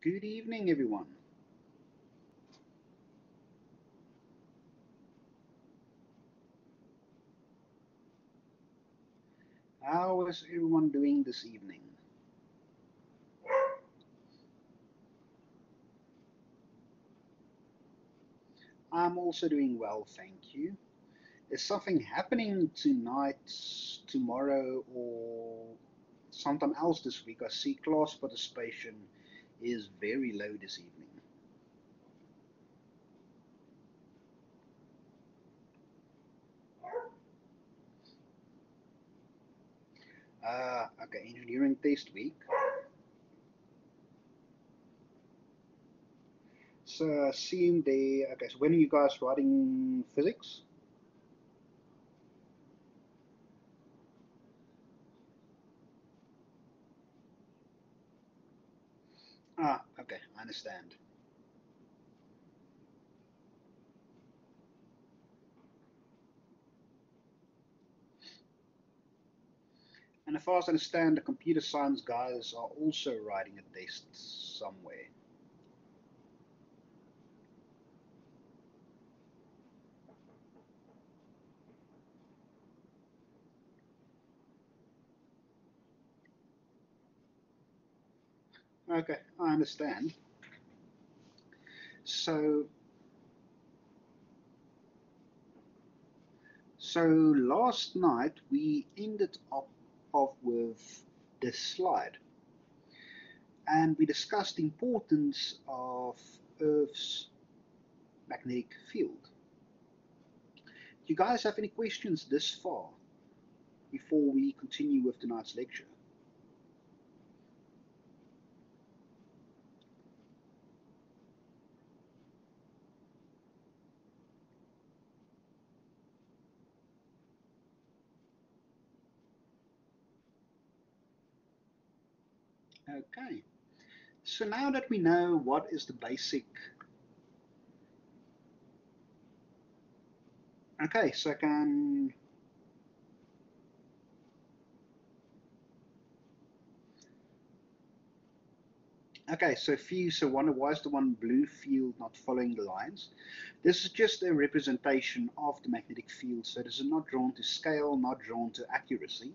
Good evening, everyone. How is everyone doing this evening? I'm also doing well, thank you. Is something happening tonight, tomorrow, or sometime else this week? I see class participation is very low this evening. Okay, engineering test week. So, assume they. Okay, so when are you guys writing physics? Okay, I understand. And as far as I understand, the computer science guys are also writing a test somewhere. Okay, I understand. So, so last night we ended up off with this slide, and we discussed the importance of Earth's magnetic field. You guys have any questions this far before we continue with tonight's lecture? Okay. So now that we know what is the basic. Okay, so I can. Okay, so if you so wonder why is the one blue field not following the lines? This is just a representation of the magnetic field, so this is not drawn to scale, not drawn to accuracy.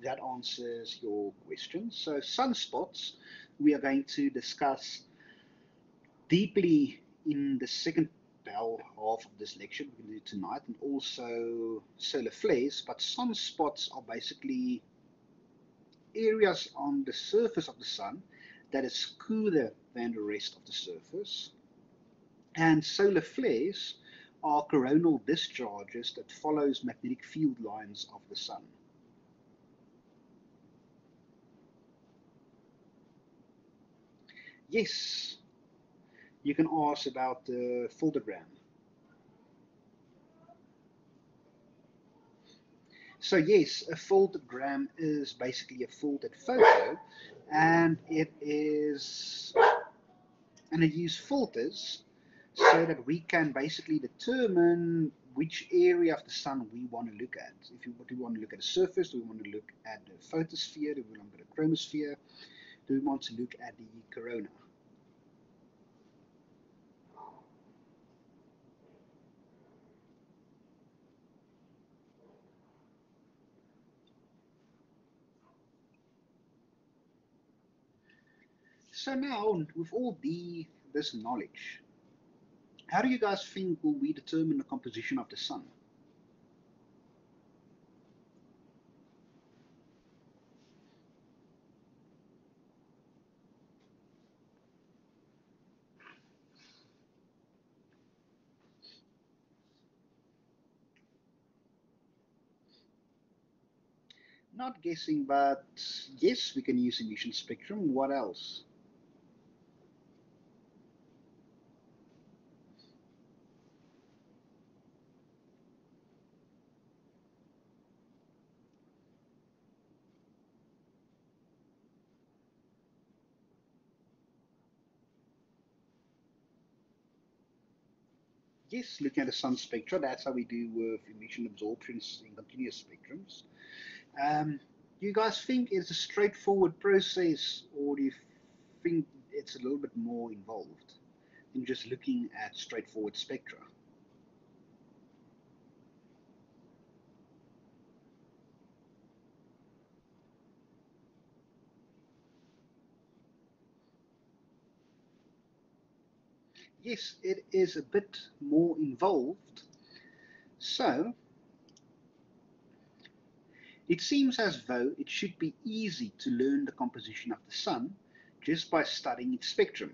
That answers your question. So sunspots, we are going to discuss deeply in the second half of this lecture. We're going to do tonight, and also solar flares. But sunspots are basically areas on the surface of the sun that is cooler than the rest of the surface. And solar flares are coronal discharges that follows magnetic field lines of the sun. Yes, you can ask about the foldogram. So yes, a foldogram is basically a folded photo, and it uses filters so that we can basically determine which area of the sun we want to look at. If you, do we want to look at the surface, do we want to look at the photosphere, do we want to look at the chromosphere, do we want to look at the corona? So now, with all this knowledge, how do you guys think will we determine the composition of the sun? Not guessing, but yes, we can use emission spectrum. What else? Yes, looking at the sun spectra, that's how we do with emission absorptions in continuous spectrums. Do you guys think it's a straightforward process, or do you think it's a little bit more involved than just looking at straightforward spectra. Yes, it is a bit more involved. So, it seems as though it should be easy to learn the composition of the Sun just by studying its spectrum.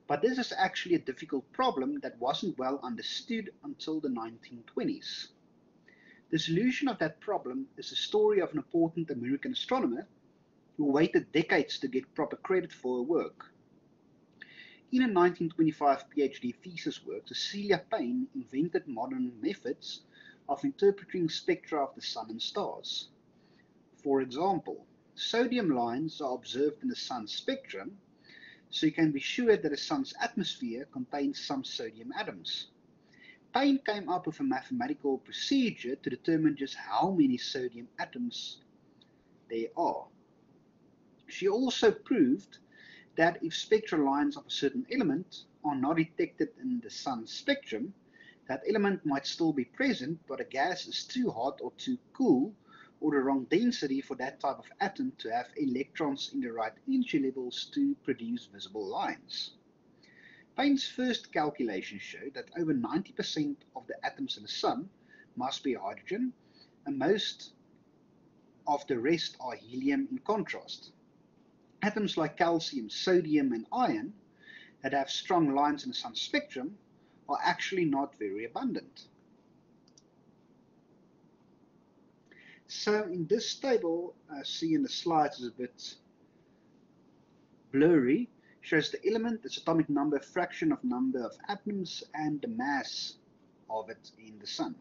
But this is actually a difficult problem that wasn't well understood until the 1920s. The solution of that problem is the story of an important American astronomer who waited decades to get proper credit for her work. In a 1925 PhD thesis work, Cecilia Payne invented modern methods of interpreting spectra of the Sun and stars. For example, sodium lines are observed in the Sun's spectrum, so you can be sure that the Sun's atmosphere contains some sodium atoms. Payne came up with a mathematical procedure to determine just how many sodium atoms there are. She also proved that if spectral lines of a certain element are not detected in the Sun's spectrum, that element might still be present, but a gas is too hot or too cool or the wrong density for that type of atom to have electrons in the right energy levels to produce visible lines. Payne's first calculation showed that over 90% of the atoms in the Sun must be hydrogen, and most of the rest are helium in contrast. Atoms like calcium, sodium, and iron that have strong lines in the Sun's spectrum are actually not very abundant. So in this table, see in the slides is a bit blurry, shows the element, its atomic number, fraction of number of atoms, and the mass of it in the Sun.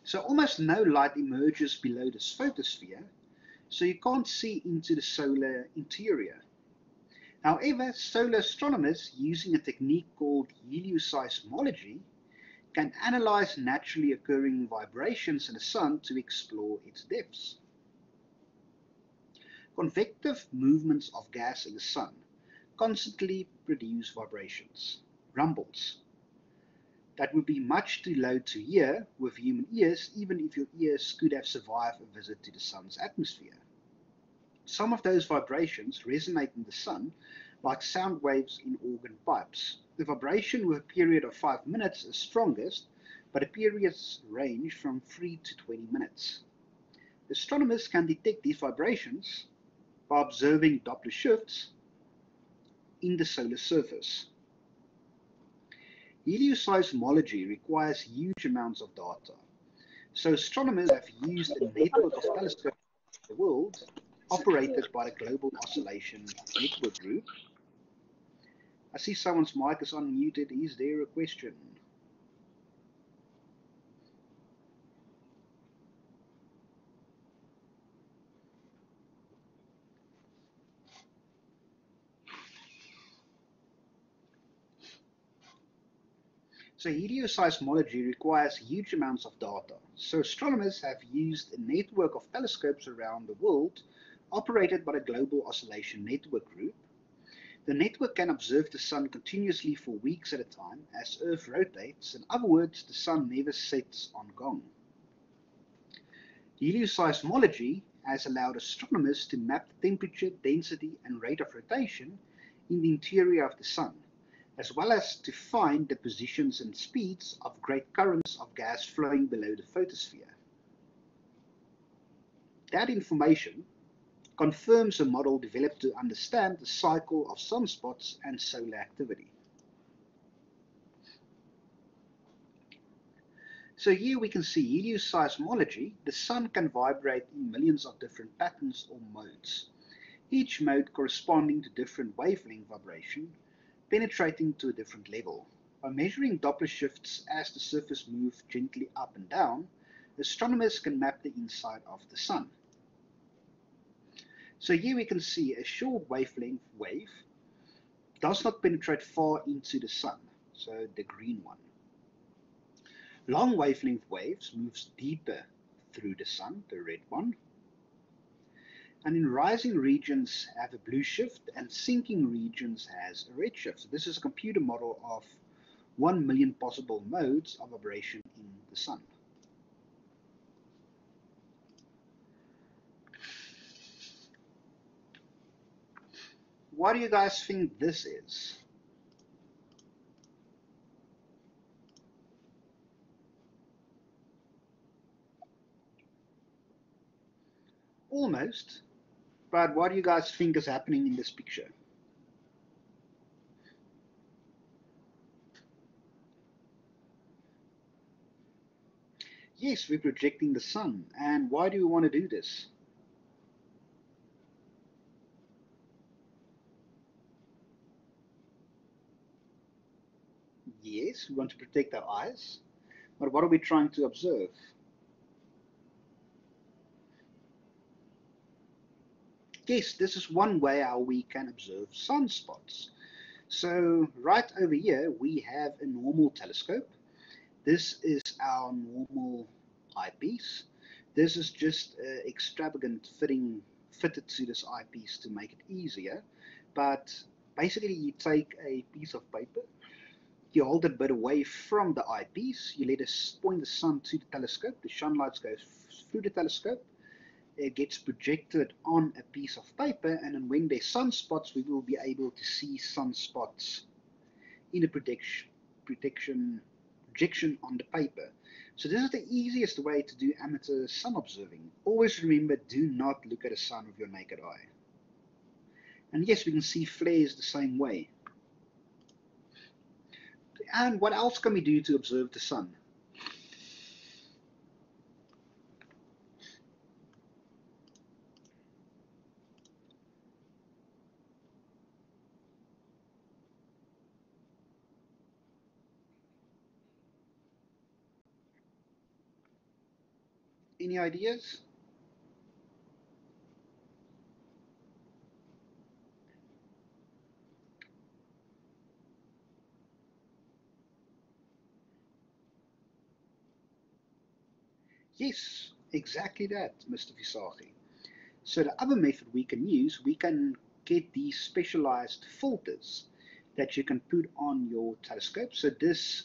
So almost no light emerges below this photosphere, so you can't see into the solar interior. However, solar astronomers, using a technique called helioseismology, can analyze naturally occurring vibrations in the Sun to explore its depths. Convective movements of gas in the Sun constantly produce vibrations, rumbles, that would be much too low to hear with human ears, even if your ears could have survived a visit to the Sun's atmosphere. Some of those vibrations resonate in the Sun like sound waves in organ pipes. The vibration with a period of 5 minutes is strongest, but the periods range from 3 to 20 minutes. Astronomers can detect these vibrations by observing Doppler shifts in the solar surface. Helioseismology requires huge amounts of data, so astronomers have used a network of telescopes in the world operated by the Global Oscillation Network Group. I see someone's mic is unmuted. Is there a question? So helioseismology requires huge amounts of data, so astronomers have used a network of telescopes around the world operated by the Global Oscillation Network Group. The network can observe the Sun continuously for weeks at a time as Earth rotates. In other words, the Sun never sets on gong. Helioseismology has allowed astronomers to map the temperature, density, and rate of rotation in the interior of the Sun, as well as to find the positions and speeds of great currents of gas flowing below the photosphere. That information confirms a model developed to understand the cycle of sunspots and solar activity. So here we can see helioseismology. The Sun can vibrate in millions of different patterns or modes, each mode corresponding to different wavelength vibration, penetrating to a different level. By measuring Doppler shifts as the surface moves gently up and down, astronomers can map the inside of the Sun. So here we can see a short wavelength wave does not penetrate far into the Sun, so the green one. Long wavelength waves moves deeper through the Sun, the red one. And in rising regions have a blue shift and sinking regions has a red shift. So this is a computer model of 1 million possible modes of operation in the sun. What do you guys think this is? Almost, but what do you guys think is happening in this picture? Yes, we're projecting the sun. And why do we want to do this? Yes, we want to protect our eyes. But what are we trying to observe? Yes, this is one way how we can observe sunspots. So right over here, we have a normal telescope. This is our normal eyepiece. This is just extravagant fitted to this eyepiece to make it easier. But basically, you take a piece of paper, you hold it a bit away from the eyepiece, you let us point the sun to the telescope, the sunlight goes through the telescope, it gets projected on a piece of paper, and then when there's sunspots, we will be able to see sunspots in a projection on the paper. So this is the easiest way to do amateur sun observing. Always remember, do not look at the sun with your naked eye. And yes, we can see flares the same way. And what else can we do to observe the sun? Any ideas? Yes, exactly that, Mr. Visagi. So the other method we can use, we can get these specialized filters that you can put on your telescope. So this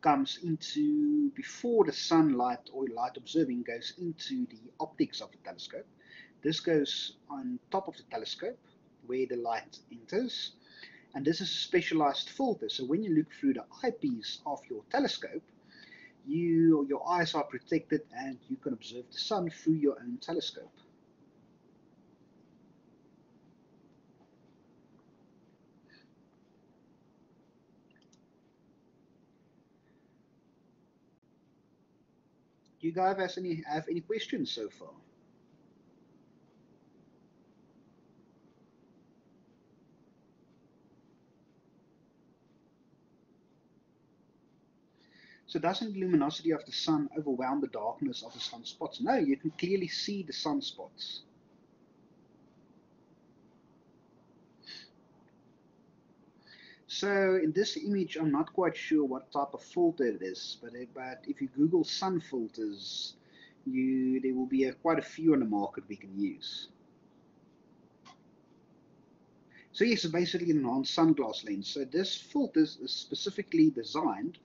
comes into, before the sunlight or light observing goes into the optics of the telescope. This goes on top of the telescope where the light enters. And this is a specialized filter. So when you look through the eyepiece of your telescope, your eyes are protected and you can observe the sun through your own telescope. Do you guys have any questions so far? So doesn't the luminosity of the sun overwhelm the darkness of the sunspots? No, you can clearly see the sunspots. So in this image, I'm not quite sure what type of filter it is, but if you Google sun filters, there will be quite a few on the market we can use. So yes, it's basically an enhanced sunglass lens. So this filter is specifically designed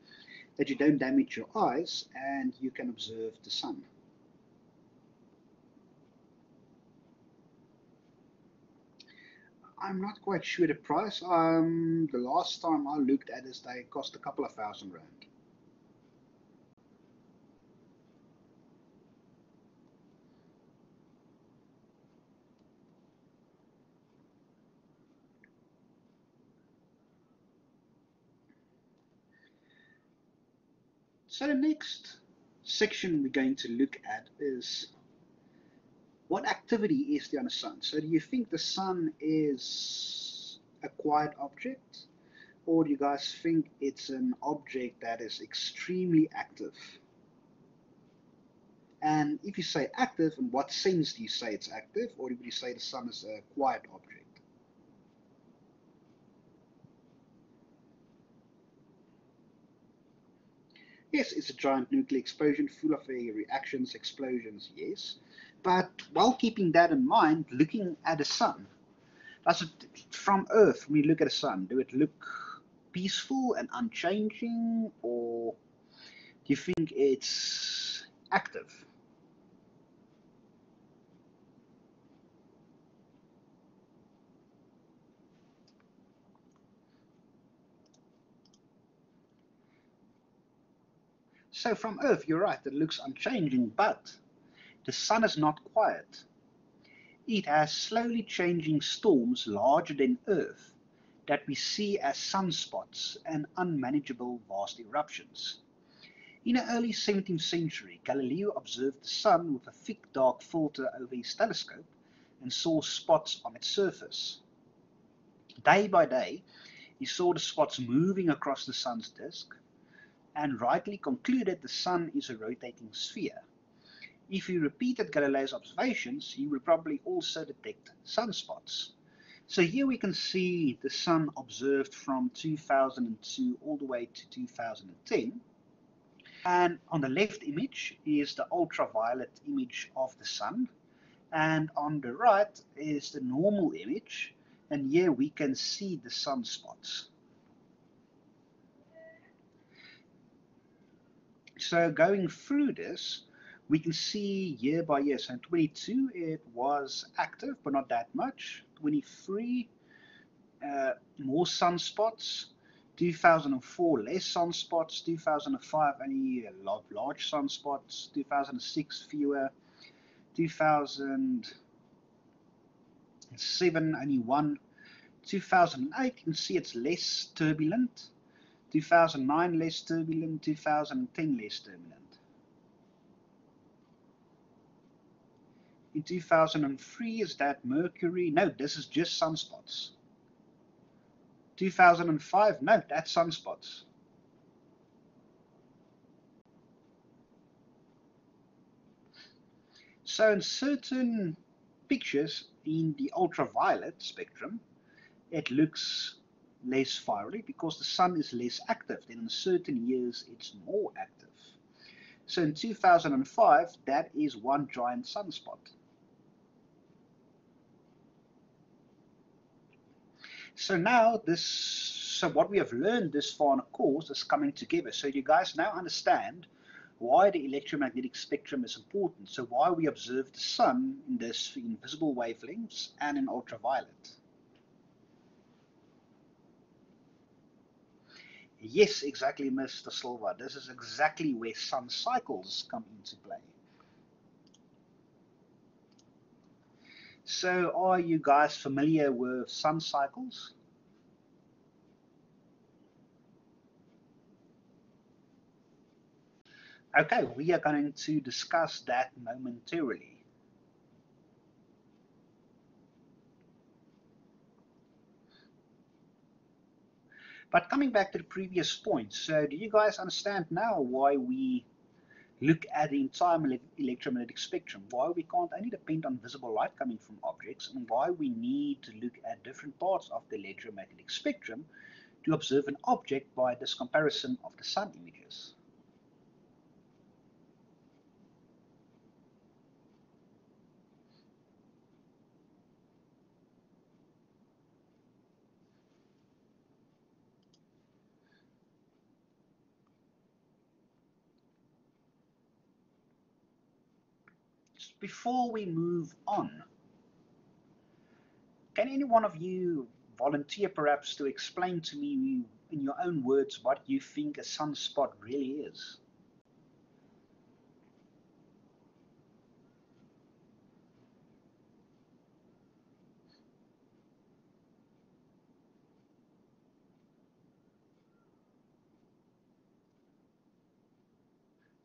that you don't damage your eyes and you can observe the sun. I'm not quite sure the price. The last time I looked at this, they cost a couple of £1,000. So the next section we're going to look at is what activity is there on the sun. So do you think the sun is a quiet object, or do you guys think it's an object that is extremely active? And if you say active, in what sense do you say it's active, or do you say the sun is a quiet object? Yes, it's a giant nuclear explosion full of reactions, explosions, yes. But while keeping that in mind, looking at the sun, does it, from Earth, when we look at the sun, do it look peaceful and unchanging, or do you think it's active? So from Earth, you're right, it looks unchanging, but the sun is not quiet. It has slowly changing storms larger than Earth that we see as sunspots and unmanageable vast eruptions. In the early 17th century, Galileo observed the sun with a thick dark filter over his telescope and saw spots on its surface. Day by day, he saw the spots moving across the sun's disk and rightly concluded the sun is a rotating sphere. If he repeated Galileo's observations, he would probably also detect sunspots. So here we can see the sun observed from 2002 all the way to 2010. And on the left image is the ultraviolet image of the sun. And on the right is the normal image. And here we can see the sunspots. So going through this, we can see year by year. So in 22, it was active, but not that much. 23, more sunspots. 2004, less sunspots. 2005, only a lot of large sunspots. 2006, fewer. 2007, only one. 2008, you can see it's less turbulent. 2009, less turbulent. 2010, less turbulent. In 2003, is that Mercury? No, this is just sunspots. 2005, no, that's sunspots. So in certain pictures in the ultraviolet spectrum, it looks less fiery because the sun is less active. Then in certain years, it's more active. So in 2005, that is one giant sunspot. So now so what we have learned this far in the course is coming together. So you guys now understand why the electromagnetic spectrum is important. So why we observe the sun in this invisible wavelengths and in ultraviolet. Yes, exactly, Mr. Silva. This is exactly where sun cycles come into play. So are you guys familiar with sun cycles? Okay, we are going to discuss that momentarily. But coming back to the previous point, so do you guys understand now why we look at the entire electromagnetic spectrum, why we can't only depend on visible light coming from objects, and why we need to look at different parts of the electromagnetic spectrum to observe an object by this comparison of the sun images? Before we move on, can any one of you volunteer perhaps to explain to me in your own words what you think a sunspot really is?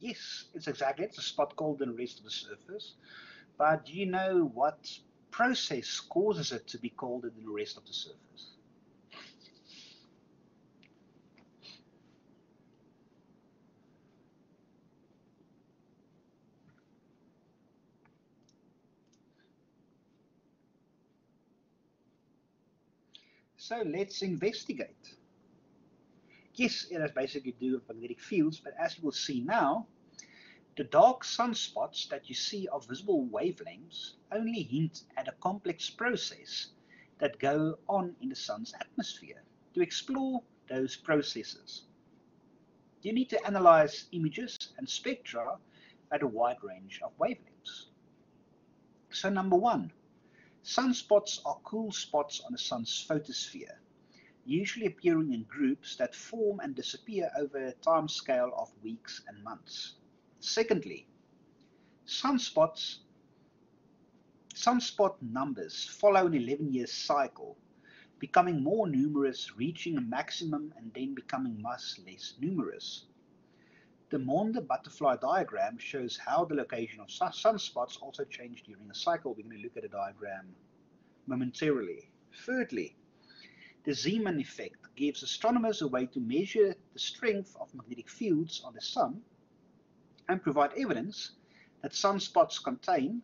Yes, it's a spot called the rest of the surface, but do you know what process causes it to be colder than the rest of the surface? So let's investigate. yes, it has basically to do with magnetic fields, but as you will see now, the dark sunspots that you see of visible wavelengths only hint at a complex process that go on in the sun's atmosphere. To explore those processes, you need to analyze images and spectra at a wide range of wavelengths. So number one, sunspots are cool spots on the sun's photosphere, usually appearing in groups that form and disappear over a time scale of weeks and months. Secondly, sunspot numbers follow an 11-year cycle, becoming more numerous, reaching a maximum, and then becoming much less numerous. The Monde butterfly diagram shows how the location of sunspots also change during a cycle. We're going to look at a diagram momentarily. Thirdly, the Zeeman effect gives astronomers a way to measure the strength of magnetic fields on the sun and provide evidence that sunspots contain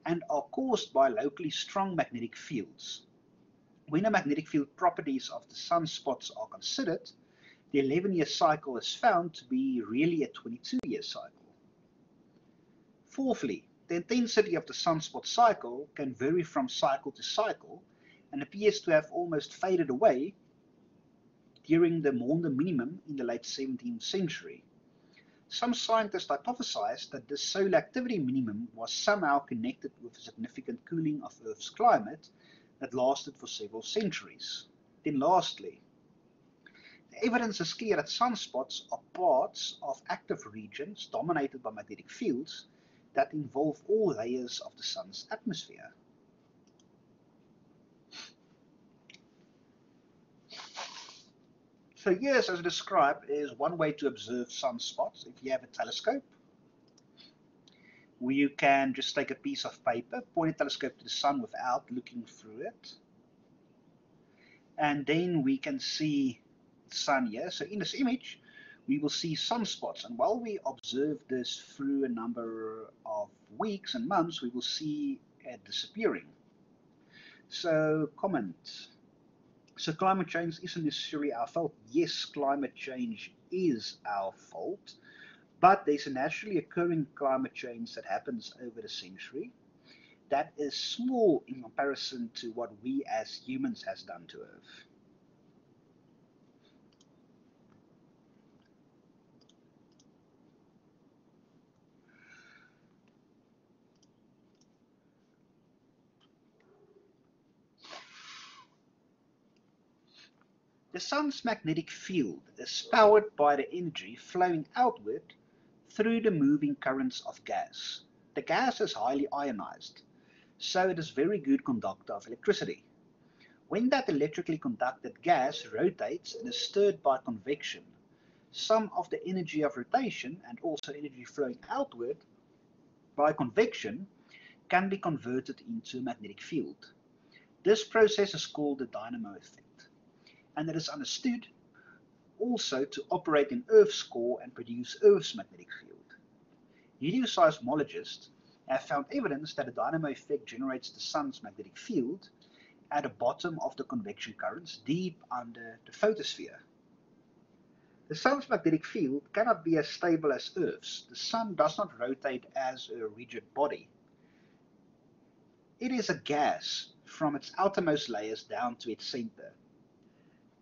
and are caused by locally strong magnetic fields. When the magnetic field properties of the sunspots are considered, the 11-year cycle is found to be really a 22-year cycle. Fourthly, the intensity of the sunspot cycle can vary from cycle to cycle and appears to have almost faded away during the Monde minimum in the late 17th century. Some scientists hypothesized that this solar activity minimum was somehow connected with a significant cooling of Earth's climate that lasted for several centuries. Then lastly, the evidence is clear that sunspots are parts of active regions dominated by magnetic fields that involve all layers of the sun's atmosphere. So here's, as described, is one way to observe sunspots. If you have a telescope, where you can just take a piece of paper, point a telescope to the sun without looking through it, and then we can see the sun here. So in this image, we will see sunspots, and while we observe this through a number of weeks and months, we will see it disappearing. So comment. So climate change isn't necessarily our fault. Yes, climate change is our fault, but there's a naturally occurring climate change that happens over the century that is small in comparison to what we as humans has done to Earth. The sun's magnetic field is powered by the energy flowing outward through the moving currents of gas. The gas is highly ionized, so it is a very good conductor of electricity. When that electrically conducted gas rotates and is stirred by convection, some of the energy of rotation and also energy flowing outward by convection can be converted into a magnetic field. This process is called the dynamo effect, and it is understood also to operate in Earth's core and produce Earth's magnetic field. Helioseismologists have found evidence that a dynamo effect generates the sun's magnetic field at the bottom of the convection currents deep under the photosphere. The sun's magnetic field cannot be as stable as Earth's. The sun does not rotate as a rigid body. It is a gas from its outermost layers down to its center.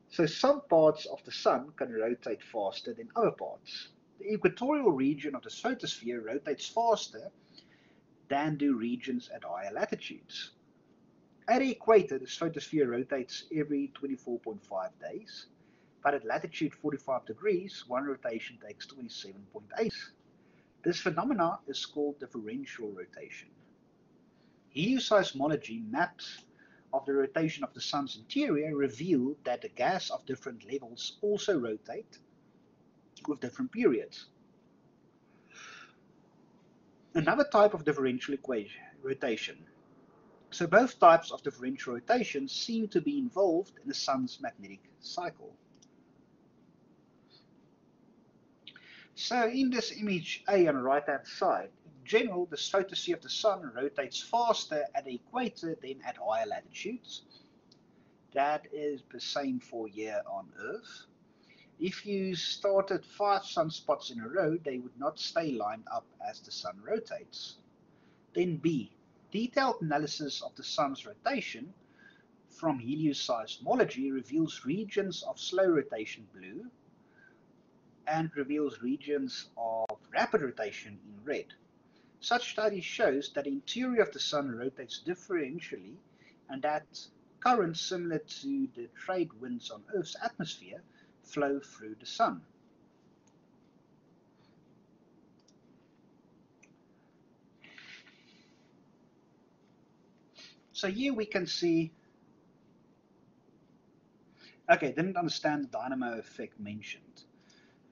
So some parts of the sun can rotate faster than other parts. The equatorial region of the photosphere rotates faster than do regions at higher latitudes. At the equator, the photosphere rotates every 24.5 days, but at latitude 45 degrees, one rotation takes 27.8. This phenomena is called differential rotation. Helioseismology maps of the rotation of the sun's interior reveal that the gas of different levels also rotate with different periods. Another type of differential rotation. So both types of differential rotation seem to be involved in the sun's magnetic cycle. So in this image A on the right hand side, in general the photosphere of the sun rotates faster at the equator than at higher latitudes. That is the same for here on Earth. If you started 5 sunspots in a row, they would not stay lined up as the sun rotates. Then B. Detailed analysis of the sun's rotation from helioseismology reveals regions of slow rotation blue and reveals regions of rapid rotation in red. Such study shows that the interior of the sun rotates differentially and that currents similar to the trade winds on Earth's atmosphere flow through the sun. So here we can see, okay, didn't understand the dynamo effect mentioned.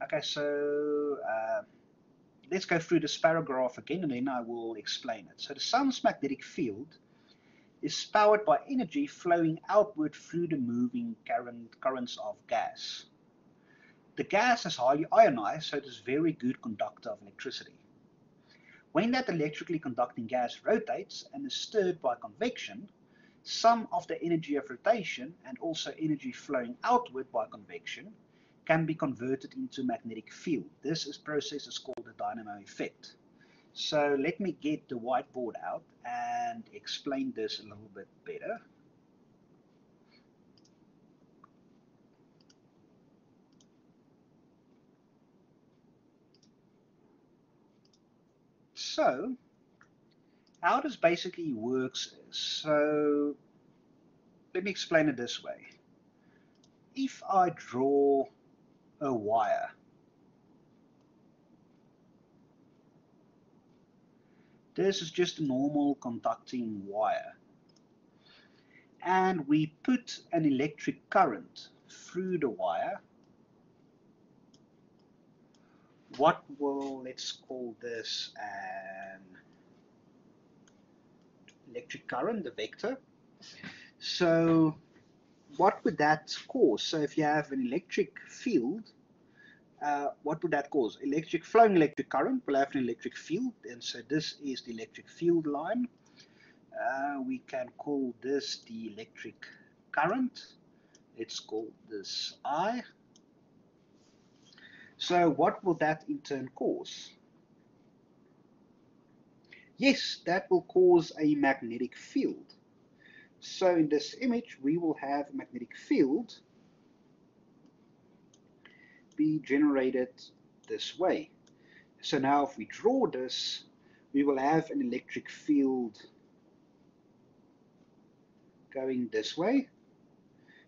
Okay, so let's go through this paragraph again and then I will explain it. So the sun's magnetic field is powered by energy flowing outward through the moving currents of gas. The gas is highly ionized, so it is a very good conductor of electricity. When that electrically conducting gas rotates and is stirred by convection, some of the energy of rotation and also energy flowing outward by convection can be converted into magnetic field. This process is called the dynamo effect. So let me get the whiteboard out and explain this a little bit better. So how this basically works is, so let me explain it this way. If I draw a wire, this is just a normal conducting wire, and we put an electric current through the wire, what will, let's call this an electric current, the vector. So what would that cause? So if you have an electric field, what would that cause? Flowing electric current will have an electric field, and so this is the electric field line. We can call this the electric current. Let's call this I. So what will that in turn cause? Yes, that will cause a magnetic field. So in this image, we will have a magnetic field be generated this way. So now if we draw this, we will have an electric field going this way.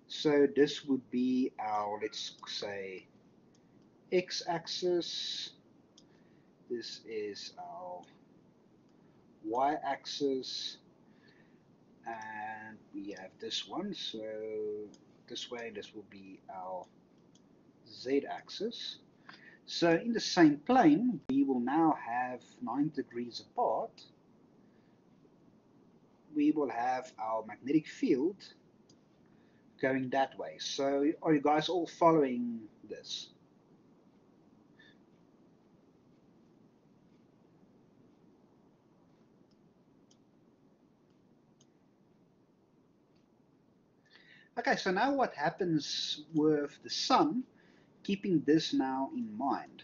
So this would be our, let's say, x-axis. This is our y-axis. And we have this one. So this way, this will be our z-axis. So in the same plane, we will now have 9 degrees apart. We will have our magnetic field going that way. So are you guys all following this? Okay, so now what happens with the sun, keeping this now in mind?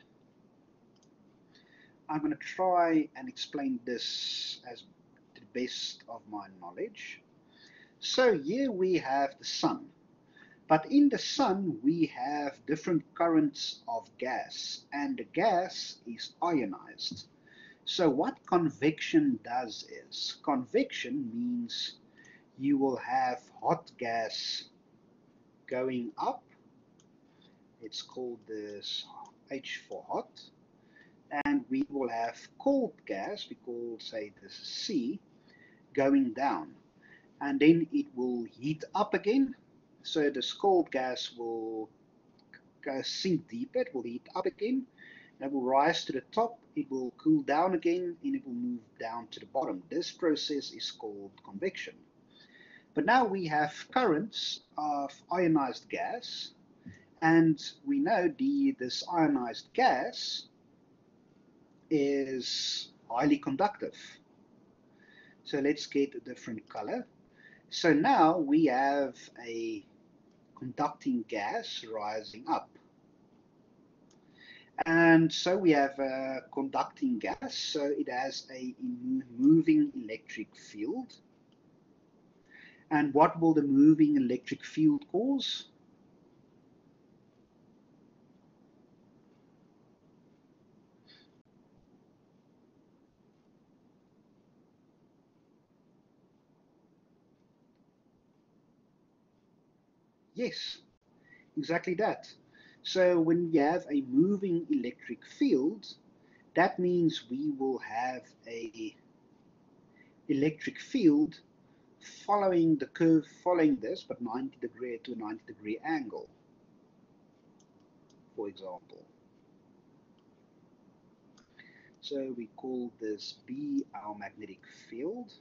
I'm going to try and explain this as to the best of my knowledge. So here we have the sun. But in the sun, we have different currents of gas, and the gas is ionized. So what convection does is, convection means you will have hot gas going up. It's called this H for hot. And we will have cold gas, we call, say, this C, going down. And then it will heat up again. So this cold gas will sink deeper, it will heat up again, it will rise to the top, it will cool down again, and it will move down to the bottom. This process is called convection. But now we have currents of ionized gas, and we know this ionized gas is highly conductive. So let's get a different color. So now we have a conducting gas rising up. And so we have a conducting gas, so it has a moving electric field. And what will the moving electric field cause? Yes, exactly that. So when you have a moving electric field, that means we will have a electric field following the curve, following this, but 90 degree to a 90-degree angle, for example. So we call this B our magnetic field.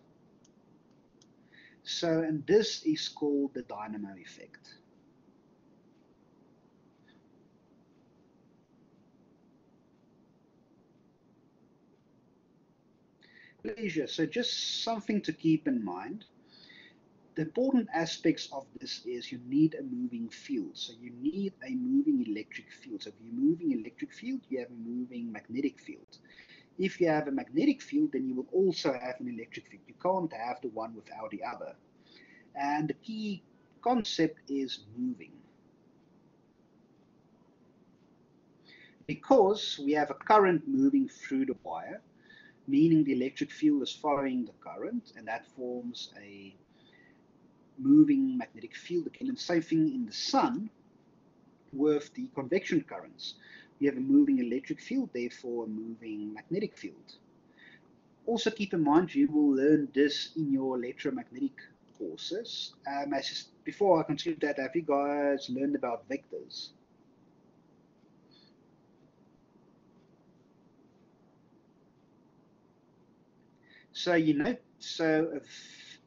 So, and this is called the dynamo effect. Pleasure. So just something to keep in mind. The important aspects of this is you need a moving field. So you need a moving electric field. So if you're moving electric field, you have a moving magnetic field. If you have a magnetic field, then you will also have an electric field. You can't have the one without the other. And the key concept is moving. Because we have a current moving through the wire, meaning the electric field is following the current, and that forms a moving magnetic field. Again, and same thing in the sun with the convection currents. We have a moving electric field, therefore a moving magnetic field. Also keep in mind, you will learn this in your electromagnetic courses. Before I continue that, have you guys learned about vectors? So you know, so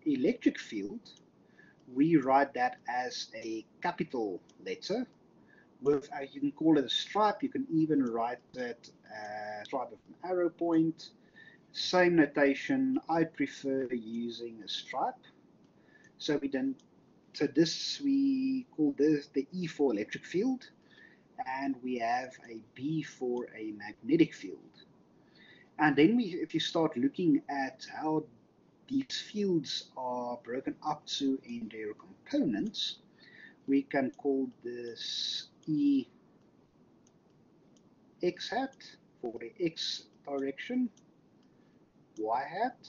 electric field, we write that as a capital letter with, you can call it a stripe, you can even write it a stripe with an arrow point. Same notation, I prefer using a stripe. So we call this the E for electric field, and we have a B for a magnetic field. And then if you start looking at how these fields are broken up to in their components, we can call this E x hat for the x direction, y hat,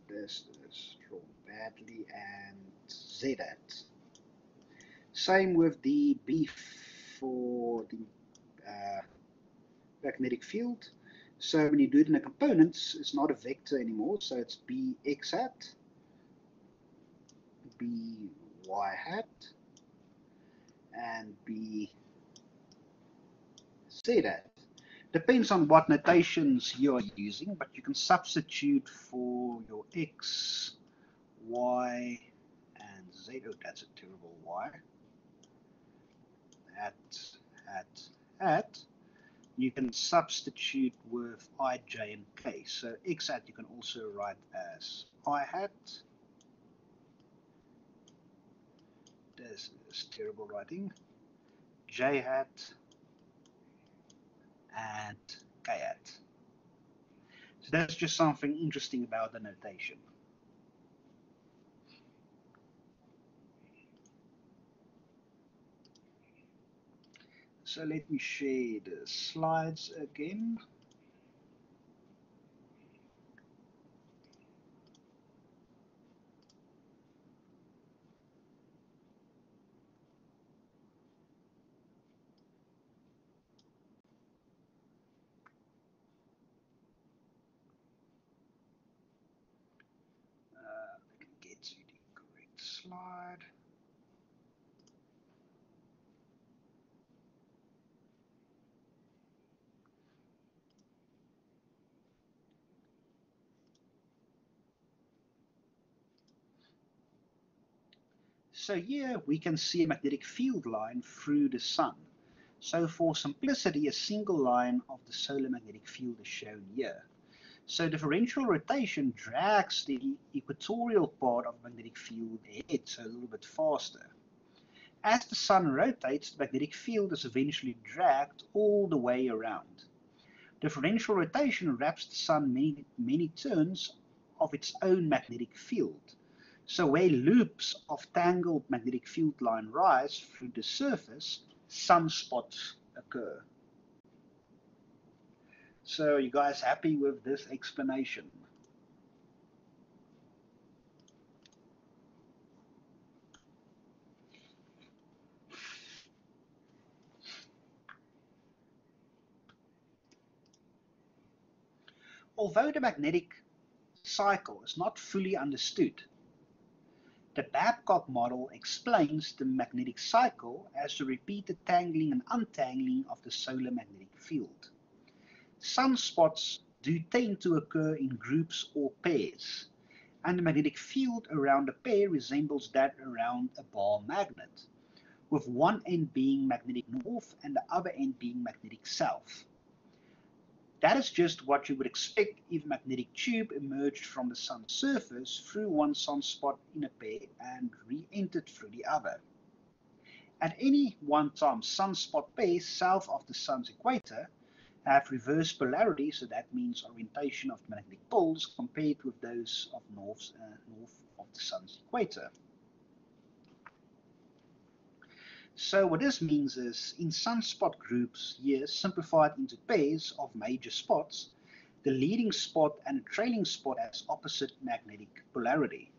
this is drawn badly, and z hat. Same with the B for the magnetic field. So when you do it in the components, it's not a vector anymore, so it's bx hat, by hat, and bz hat. Depends on what notations you are using, but you can substitute for your x, y, and z. Oh, that's a terrible y. At. You can substitute with I, j, and k. So x hat you can also write as I hat. This is terrible writing. J hat and k hat. So that's just something interesting about the notation. So let me share the slides again. I can get to the correct slide. So here we can see a magnetic field line through the sun. So for simplicity, a single line of the solar magnetic field is shown here. So differential rotation drags the equatorial part of the magnetic field ahead, so a little bit faster. As the sun rotates, the magnetic field is eventually dragged all the way around. Differential rotation wraps the sun many turns of its own magnetic field. So where loops of tangled magnetic field line rise through the surface, sunspots occur. So you guys happy with this explanation? Although the magnetic cycle is not fully understood, the Babcock model explains the magnetic cycle as the repeated tangling and untangling of the solar magnetic field. Sunspots do tend to occur in groups or pairs, and the magnetic field around a pair resembles that around a bar magnet, with one end being magnetic north and the other end being magnetic south. That is just what you would expect if a magnetic tube emerged from the sun's surface through one sunspot in a pair and re-entered through the other. At any one time, sunspot pairs south of the sun's equator have reverse polarity, so that means orientation of the magnetic poles compared with those of north of the sun's equator. So what this means is, in sunspot groups, here simplified into pairs of major spots, the leading spot and the trailing spot has opposite magnetic polarity.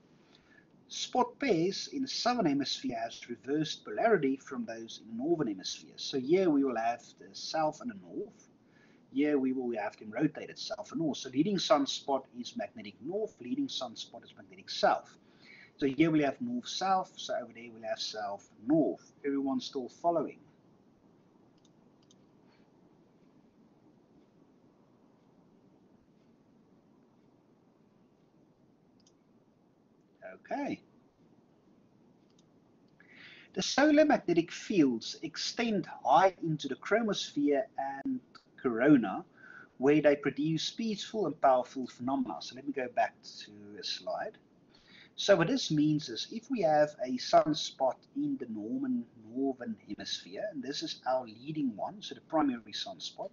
Spot pairs in the southern hemisphere has reversed polarity from those in the northern hemisphere. So here we will have the south and the north. Here we will have them rotated south and north. So leading sunspot is magnetic north, leading sunspot is magnetic south. So here we'll have north-south, so over there we'll have south-north. Everyone's still following? Okay. The solar magnetic fields extend high into the chromosphere and corona, where they produce peaceful and powerful phenomena. So let me go back to a slide. So what this means is, if we have a sunspot in the northern hemisphere, and this is our leading one, so the primary sunspot,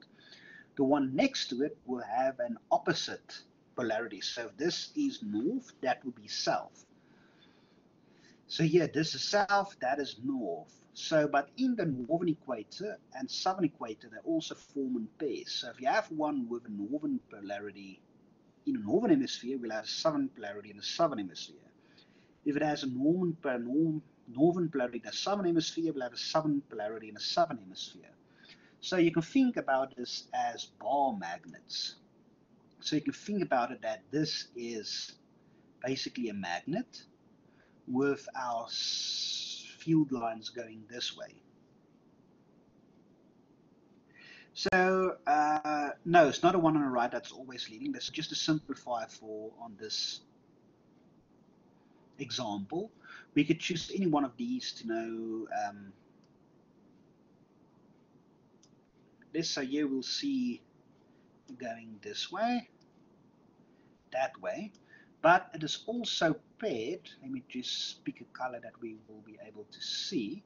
the one next to it will have an opposite polarity. So if this is north, that will be south. So here, this is south, that is north. So, but in the northern equator and southern equator, they also form in pairs. So if you have one with a northern polarity in the northern hemisphere, we'll have a southern polarity in the southern hemisphere. If it has a northern polarity in the southern hemisphere, we'll have a southern polarity in the southern hemisphere. So you can think about this as bar magnets. So you can think about it that this is basically a magnet with our field lines going this way. So no, it's not a one on the right that's always leading. That's just a simplifier for on this example. We could choose any one of these to know this. So here we'll see going this way, that way, but it is also paired. Let me just pick a color that we will be able to see.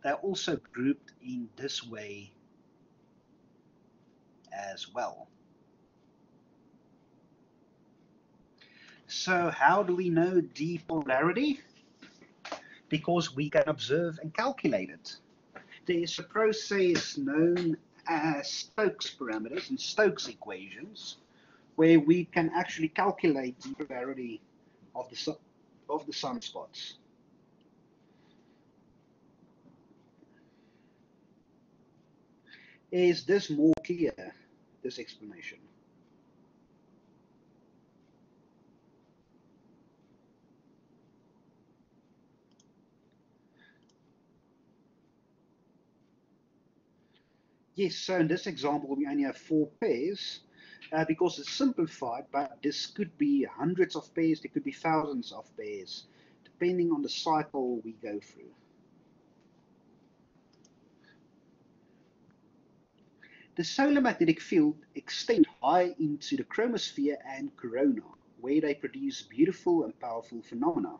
They're also grouped in this way as well. So how do we know the polarity? Because we can observe and calculate it. There is a process known as Stokes parameters and Stokes equations, where we can actually calculate the polarity of the sunspots. Is this more clear, this explanation? Yes, so in this example, we only have 4 pairs because it's simplified, but this could be hundreds of pairs, there could be thousands of pairs, depending on the cycle we go through. The solar magnetic field extends high into the chromosphere and corona, where they produce beautiful and powerful phenomena.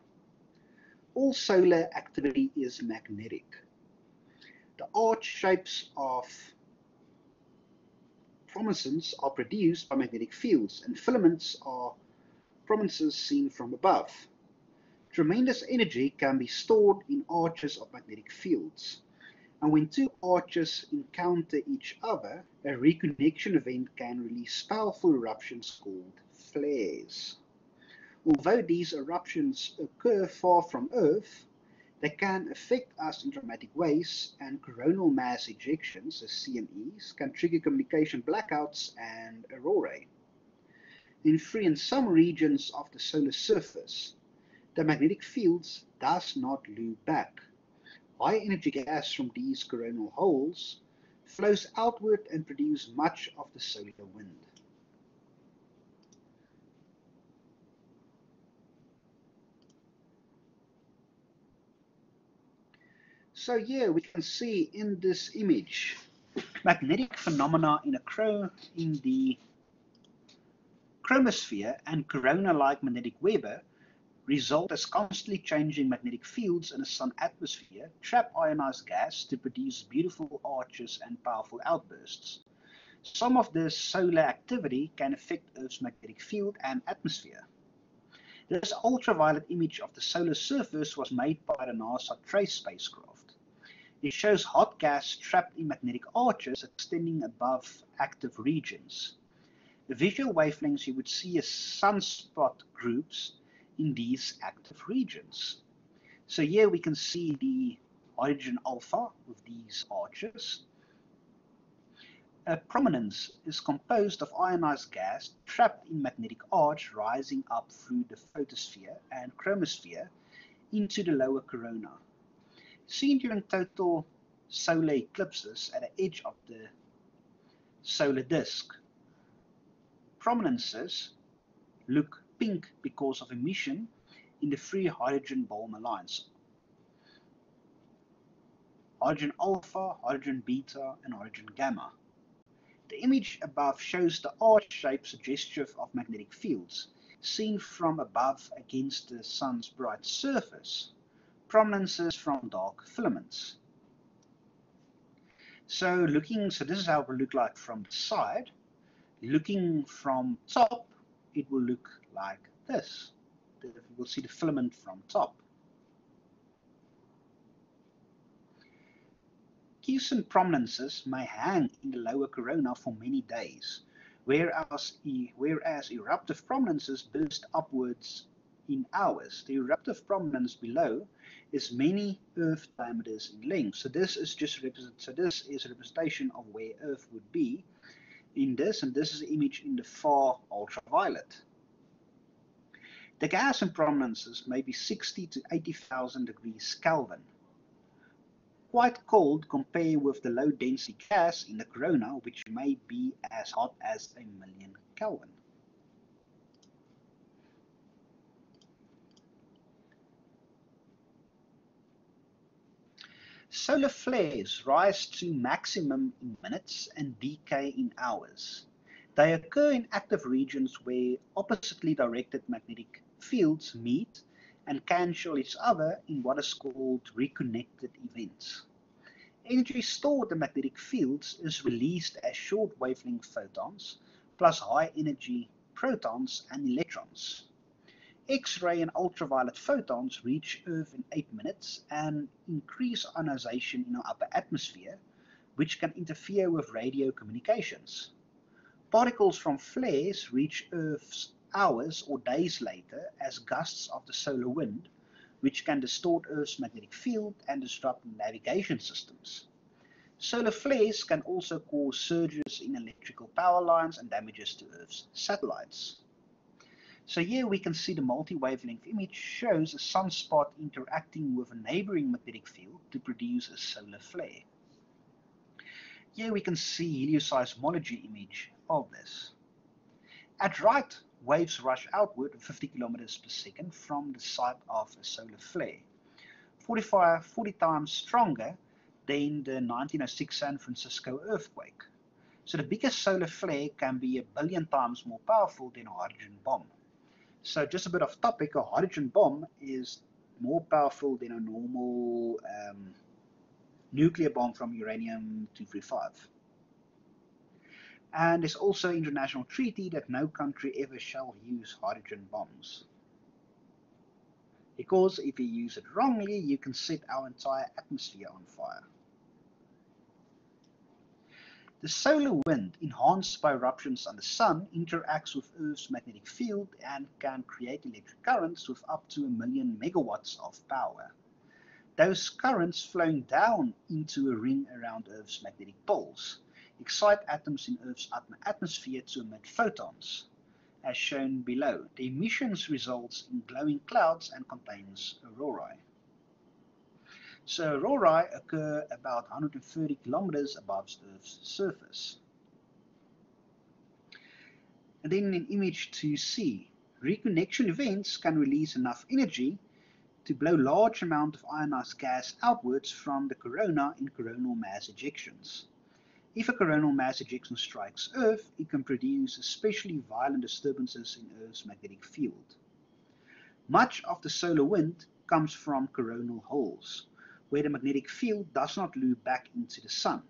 All solar activity is magnetic. The arch shapes of prominences are produced by magnetic fields, and filaments are prominences seen from above. Tremendous energy can be stored in arches of magnetic fields, and when two arches encounter each other, a reconnection event can release powerful eruptions called flares. Although these eruptions occur far from Earth, they can affect us in dramatic ways, and coronal mass ejections, as CMEs, can trigger communication blackouts and aurorae. In free and some regions of the solar surface, the magnetic fields does not loop back. High energy gas from these coronal holes flows outward and produces much of the solar wind. So here we can see in this image magnetic phenomena in the chromosphere and corona-like magnetic web result as constantly changing magnetic fields in the sun atmosphere trap ionized gas to produce beautiful arches and powerful outbursts. Some of this solar activity can affect Earth's magnetic field and atmosphere. This ultraviolet image of the solar surface was made by the NASA TRACE spacecraft. It shows hot gas trapped in magnetic arches extending above active regions. The visual wavelengths you would see as sunspot groups in these active regions. So here we can see the hydrogen alpha with these arches. A prominence is composed of ionized gas trapped in magnetic arch rising up through the photosphere and chromosphere into the lower corona. Seen during total solar eclipses at the edge of the solar disk, prominences look pink because of emission in the free hydrogen Balmer lines. Hydrogen alpha, hydrogen beta, and hydrogen gamma. The image above shows the arch shape suggestive of magnetic fields, seen from above against the sun's bright surface, prominences from dark filaments. So this is how it will look like from the side. Looking from top, it will look like this. We'll see the filament from top. Quiescent prominences may hang in the lower corona for many days, whereas eruptive prominences burst upwards in hours. The eruptive prominence below is many Earth diameters in length. So this is a representation of where Earth would be in this, and this is an image in the far ultraviolet. The gas in prominences may be 60 to 80,000 degrees Kelvin. Quite cold compared with the low density gas in the corona, which may be as hot as 1,000,000 Kelvin. Solar flares rise to maximum in minutes and decay in hours. They occur in active regions where oppositely directed magnetic fields meet and cancel each other in what is called reconnected events. Energy stored in magnetic fields is released as short wavelength photons plus high energy protons and electrons. X-ray and ultraviolet photons reach Earth in 8 minutes and increase ionization in our upper atmosphere, which can interfere with radio communications. Particles from flares reach Earth hours or days later as gusts of the solar wind, which can distort Earth's magnetic field and disrupt navigation systems. Solar flares can also cause surges in electrical power lines and damages to Earth's satellites. So here we can see the multi-wavelength image shows a sunspot interacting with a neighboring magnetic field to produce a solar flare. Here we can see helioseismology image of this. At right, waves rush outward at 50 kilometers per second from the site of a solar flare, 40 times stronger than the 1906 San Francisco earthquake. So the biggest solar flare can be 1 billion times more powerful than a hydrogen bomb. So just a bit off topic, a hydrogen bomb is more powerful than a normal nuclear bomb from uranium-235. And there's also an international treaty that no country ever shall use hydrogen bombs. Because if you use it wrongly, you can set our entire atmosphere on fire. The solar wind, enhanced by eruptions on the sun, interacts with Earth's magnetic field and can create electric currents with up to 1,000,000 megawatts of power. Those currents flowing down into a ring around Earth's magnetic poles excite atoms in Earth's atmosphere to emit photons, as shown below. The emissions results in glowing clouds and contains aurorae. So aurorae occur about 130 kilometers above Earth's surface. And then in image 2C, reconnection events can release enough energy to blow large amounts of ionized gas outwards from the corona in coronal mass ejections. If a coronal mass ejection strikes Earth, it can produce especially violent disturbances in Earth's magnetic field. Much of the solar wind comes from coronal holes, where the magnetic field does not loop back into the sun.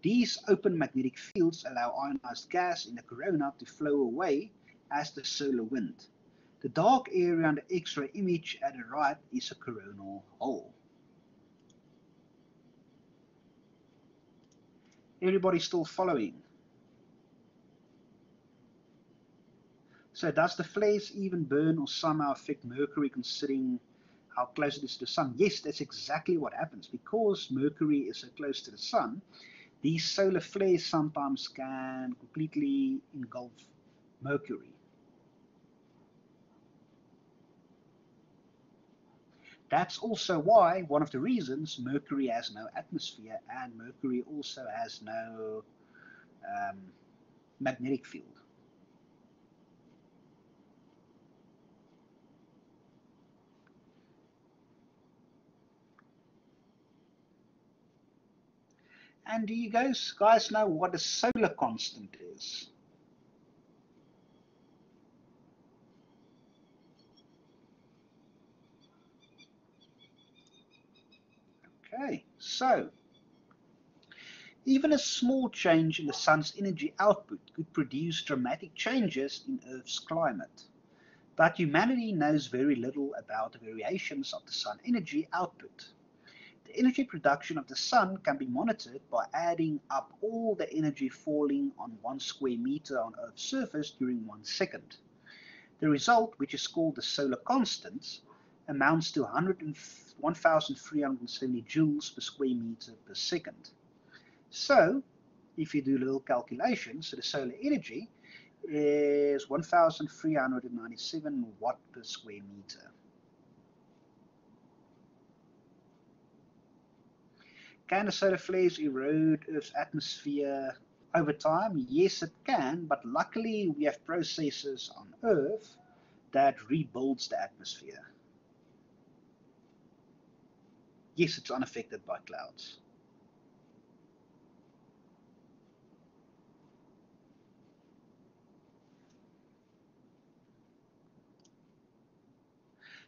These open magnetic fields allow ionized gas in the corona to flow away as the solar wind. The dark area on the X-ray image at the right is a coronal hole. Everybody still following? So does the flares even burn or somehow affect Mercury considering how close it is to the sun? Yes, that's exactly what happens. Because Mercury is so close to the sun, these solar flares sometimes can completely engulf Mercury. That's also why, one of the reasons, Mercury has no atmosphere and Mercury also has no magnetic field. And do you guys know what a solar constant is? Okay, so even a small change in the sun's energy output could produce dramatic changes in Earth's climate. But humanity knows very little about the variations of the sun energy output. The energy production of the sun can be monitored by adding up all the energy falling on 1 square meter on Earth's surface during 1 second. The result, which is called the solar constant, amounts to 1,370 joules per square meter per second. So, if you do little calculations, so the solar energy is 1,397 watt per square meter. Can the solar flares erode Earth's atmosphere over time? Yes, it can, but luckily we have processes on Earth that rebuilds the atmosphere. Yes, it's unaffected by clouds.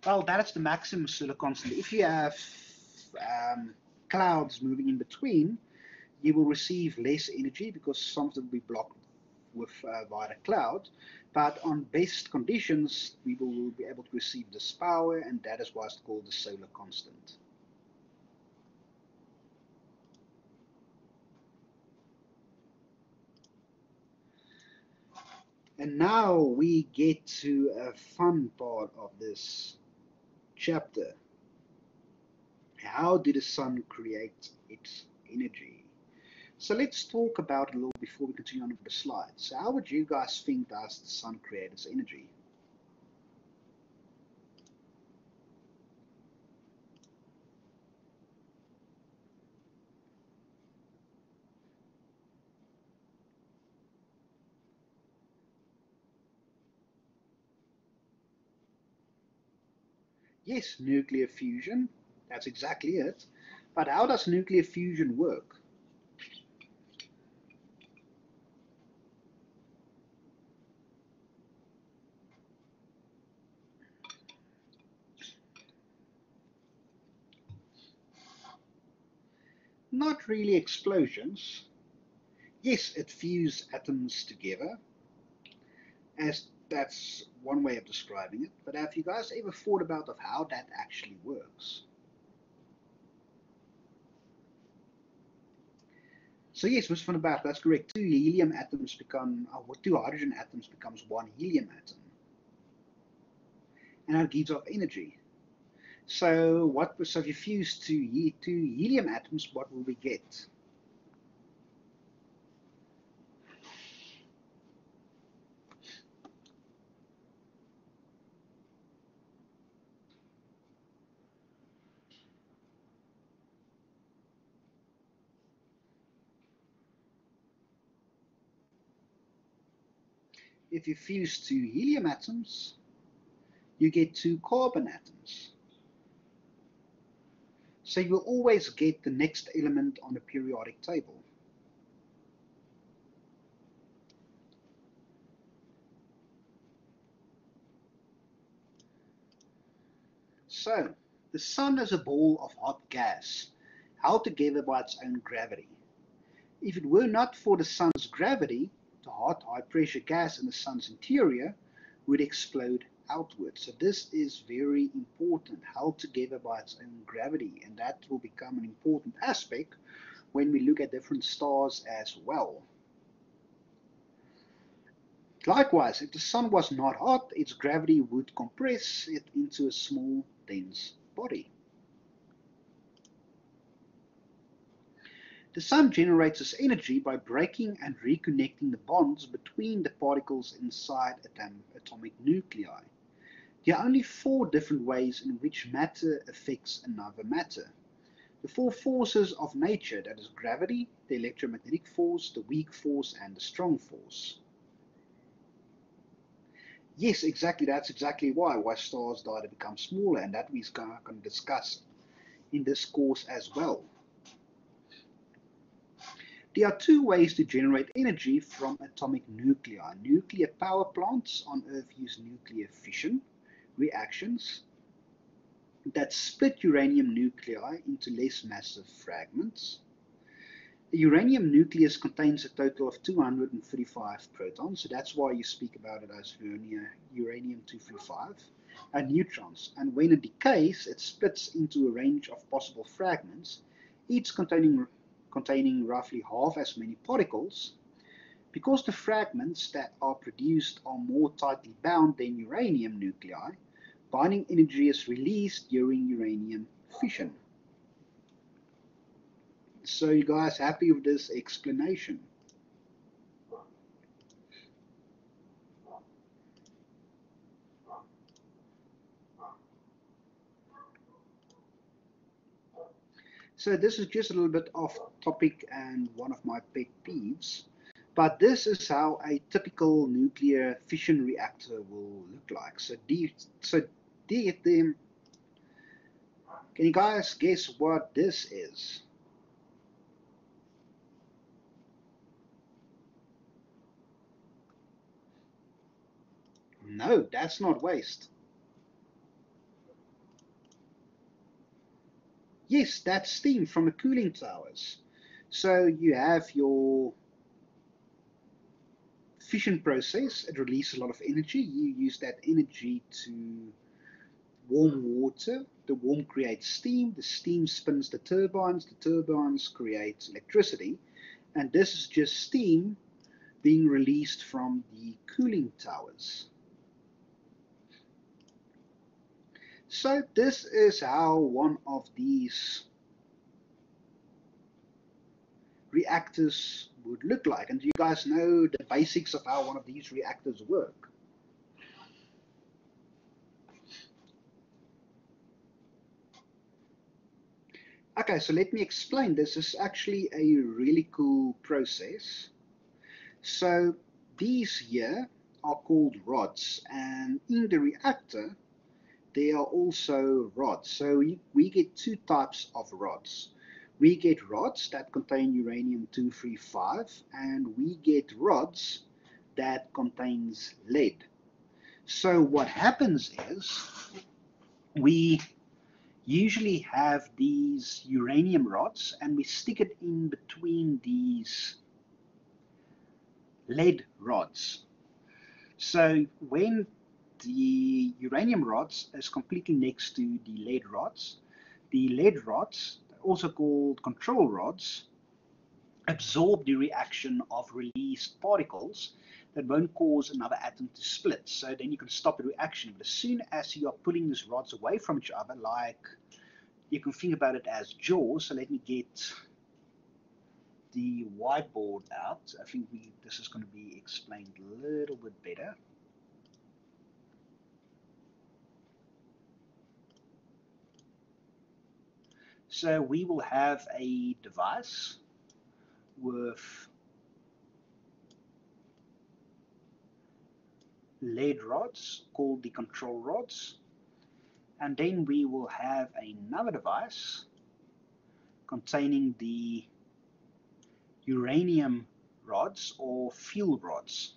Well, that's the maximum solar constant. If you have clouds moving in between, you will receive less energy because some of them will be blocked with via the cloud. But on best conditions, we will be able to receive this power, and that is why it's called the solar constant. And now we get to a fun part of this chapter. How did the sun create its energy? So let's talk about it a little before we continue on with the slides. So how would you guys think does the sun create its energy? Yes, nuclear fusion. That's exactly it. But how does nuclear fusion work? not really explosions. Yes, it fused atoms together, as that's one way of describing it, but have you guys ever thought about of how that actually works? So yes, Mr. van der Berg, that's correct. Two helium atoms become, or two hydrogen atoms becomes one helium atom, and that gives off energy. So so if you fuse two helium atoms, what will we get? If you fuse two helium atoms, you get two carbon atoms. So you will always get the next element on the periodic table. So, the sun is a ball of hot gas, held together by its own gravity. If it were not for the sun's gravity, the hot, high-pressure gas in the sun's interior would explode outwards. So this is very important, held together by its own gravity, and that will become an important aspect when we look at different stars as well. Likewise, if the sun was not hot, its gravity would compress it into a small, dense body. The sun generates its energy by breaking and reconnecting the bonds between the particles inside atomic nuclei. There are only 4 different ways in which matter affects another matter. The 4 forces of nature, that is gravity, the electromagnetic force, the weak force, and the strong force. Yes, exactly, that's exactly why stars die to become smaller, and that we're going to discuss in this course as well. There are 2 ways to generate energy from atomic nuclei. Nuclear power plants on Earth use nuclear fission reactions that split uranium nuclei into less massive fragments. The uranium nucleus contains a total of 235 protons, so that's why you speak about it as uranium-235, and neutrons. And when it decays, it splits into a range of possible fragments, each containing roughly half as many particles. Because the fragments that are produced are more tightly bound than uranium nuclei, binding energy is released during uranium fission. So you guys happy with this explanation? So this is just a little bit off topic and one of my pet peeves, but this is how a typical nuclear fission reactor will look like. Can you guys guess what this is? No, that's not waste. Yes, that's steam from the cooling towers. So you have your fission process, it releases a lot of energy. You use that energy to warm water. The warm creates steam. The steam spins the turbines. The turbines create electricity. And this is just steam being released from the cooling towers. So this is how one of these reactors would look like. And you guys know the basics of how one of these reactors work. Okay, so let me explain. This is actually a really cool process. So these here are called rods, and in the reactor there are also rods. So we get 2 types of rods. We get rods that contain uranium-235, and we get rods that contains lead. So what happens is we usually have these uranium rods, and we stick it in between these lead rods. So when the uranium rods is completely next to the lead rods, also called control rods, absorb the reaction of released particles that won't cause another atom to split. So then you can stop the reaction. But as soon as you are pulling these rods away from each other, like you can think about it as jaws. So let me get the whiteboard out. I think this is going to be explained a little bit better. So we will have a device with lead rods called the control rods, and then we will have another device containing the uranium rods or fuel rods.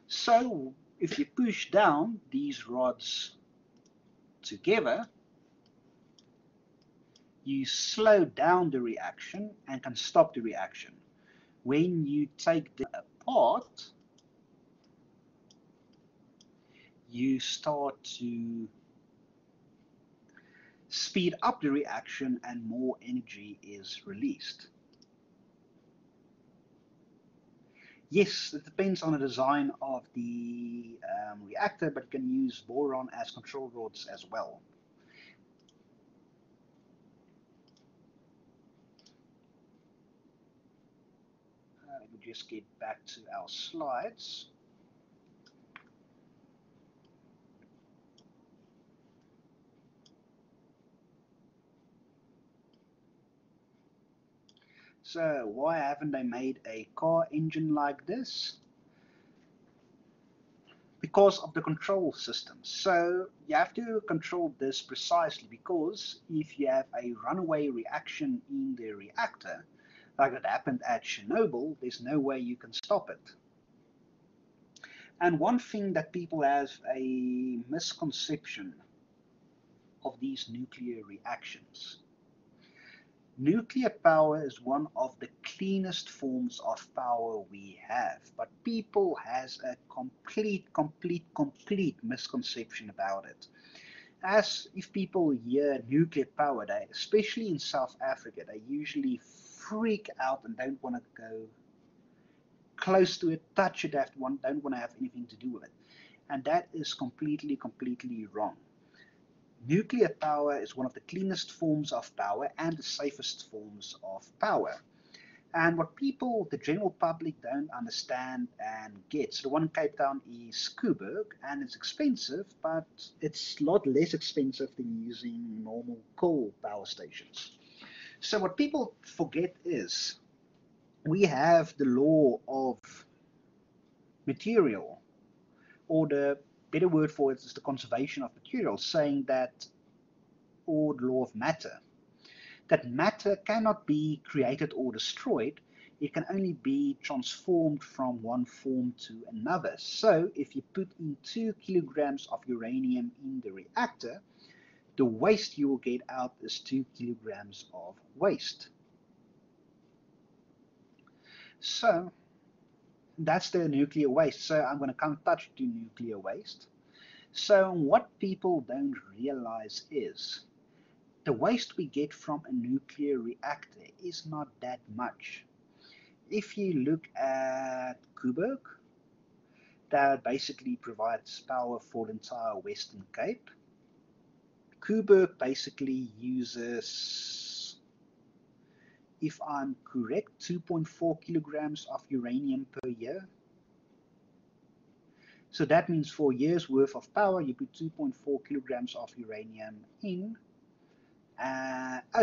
So if you push down these rods together, you slow down the reaction and can stop the reaction. When you take them apart, you start to speed up the reaction and more energy is released. Yes, it depends on the design of the reactor, but you can use boron as control rods as well. Let me just get back to our slides. So why haven't they made a car engine like this? Because of the control system. So you have to control this precisely, because if you have a runaway reaction in the reactor, like it happened at Chernobyl, there's no way you can stop it. And one thing that people have a misconception of these nuclear reactions. Nuclear power is one of the cleanest forms of power we have, but people has a complete misconception about it. As if people hear nuclear power, they, especially in South Africa, they usually freak out and don't want to go close to it, touch it, don't want to have anything to do with it. And that is completely wrong. Nuclear power is one of the cleanest forms of power and the safest forms of power. And what people, the general public, don't understand and get, so the one in Cape Town is Koeberg, and it's expensive, but it's a lot less expensive than using normal coal power stations. So what people forget is we have the law of material, or the better word for it is the conservation of material, saying that, or the law of matter, that matter cannot be created or destroyed. It can only be transformed from one form to another. So if you put in 2 kilograms of uranium in the reactor, the waste you will get out is 2 kilograms of waste. So that's the nuclear waste. So I'm going to come touch to nuclear waste. So what people don't realize is the waste we get from a nuclear reactor is not that much. If you look at Koeberg, that basically provides power for the entire Western Cape. Koeberg basically uses, if I'm correct, 2.4 kilograms of uranium per year. So that means for a year's worth of power, you put 2.4 kilograms of uranium in.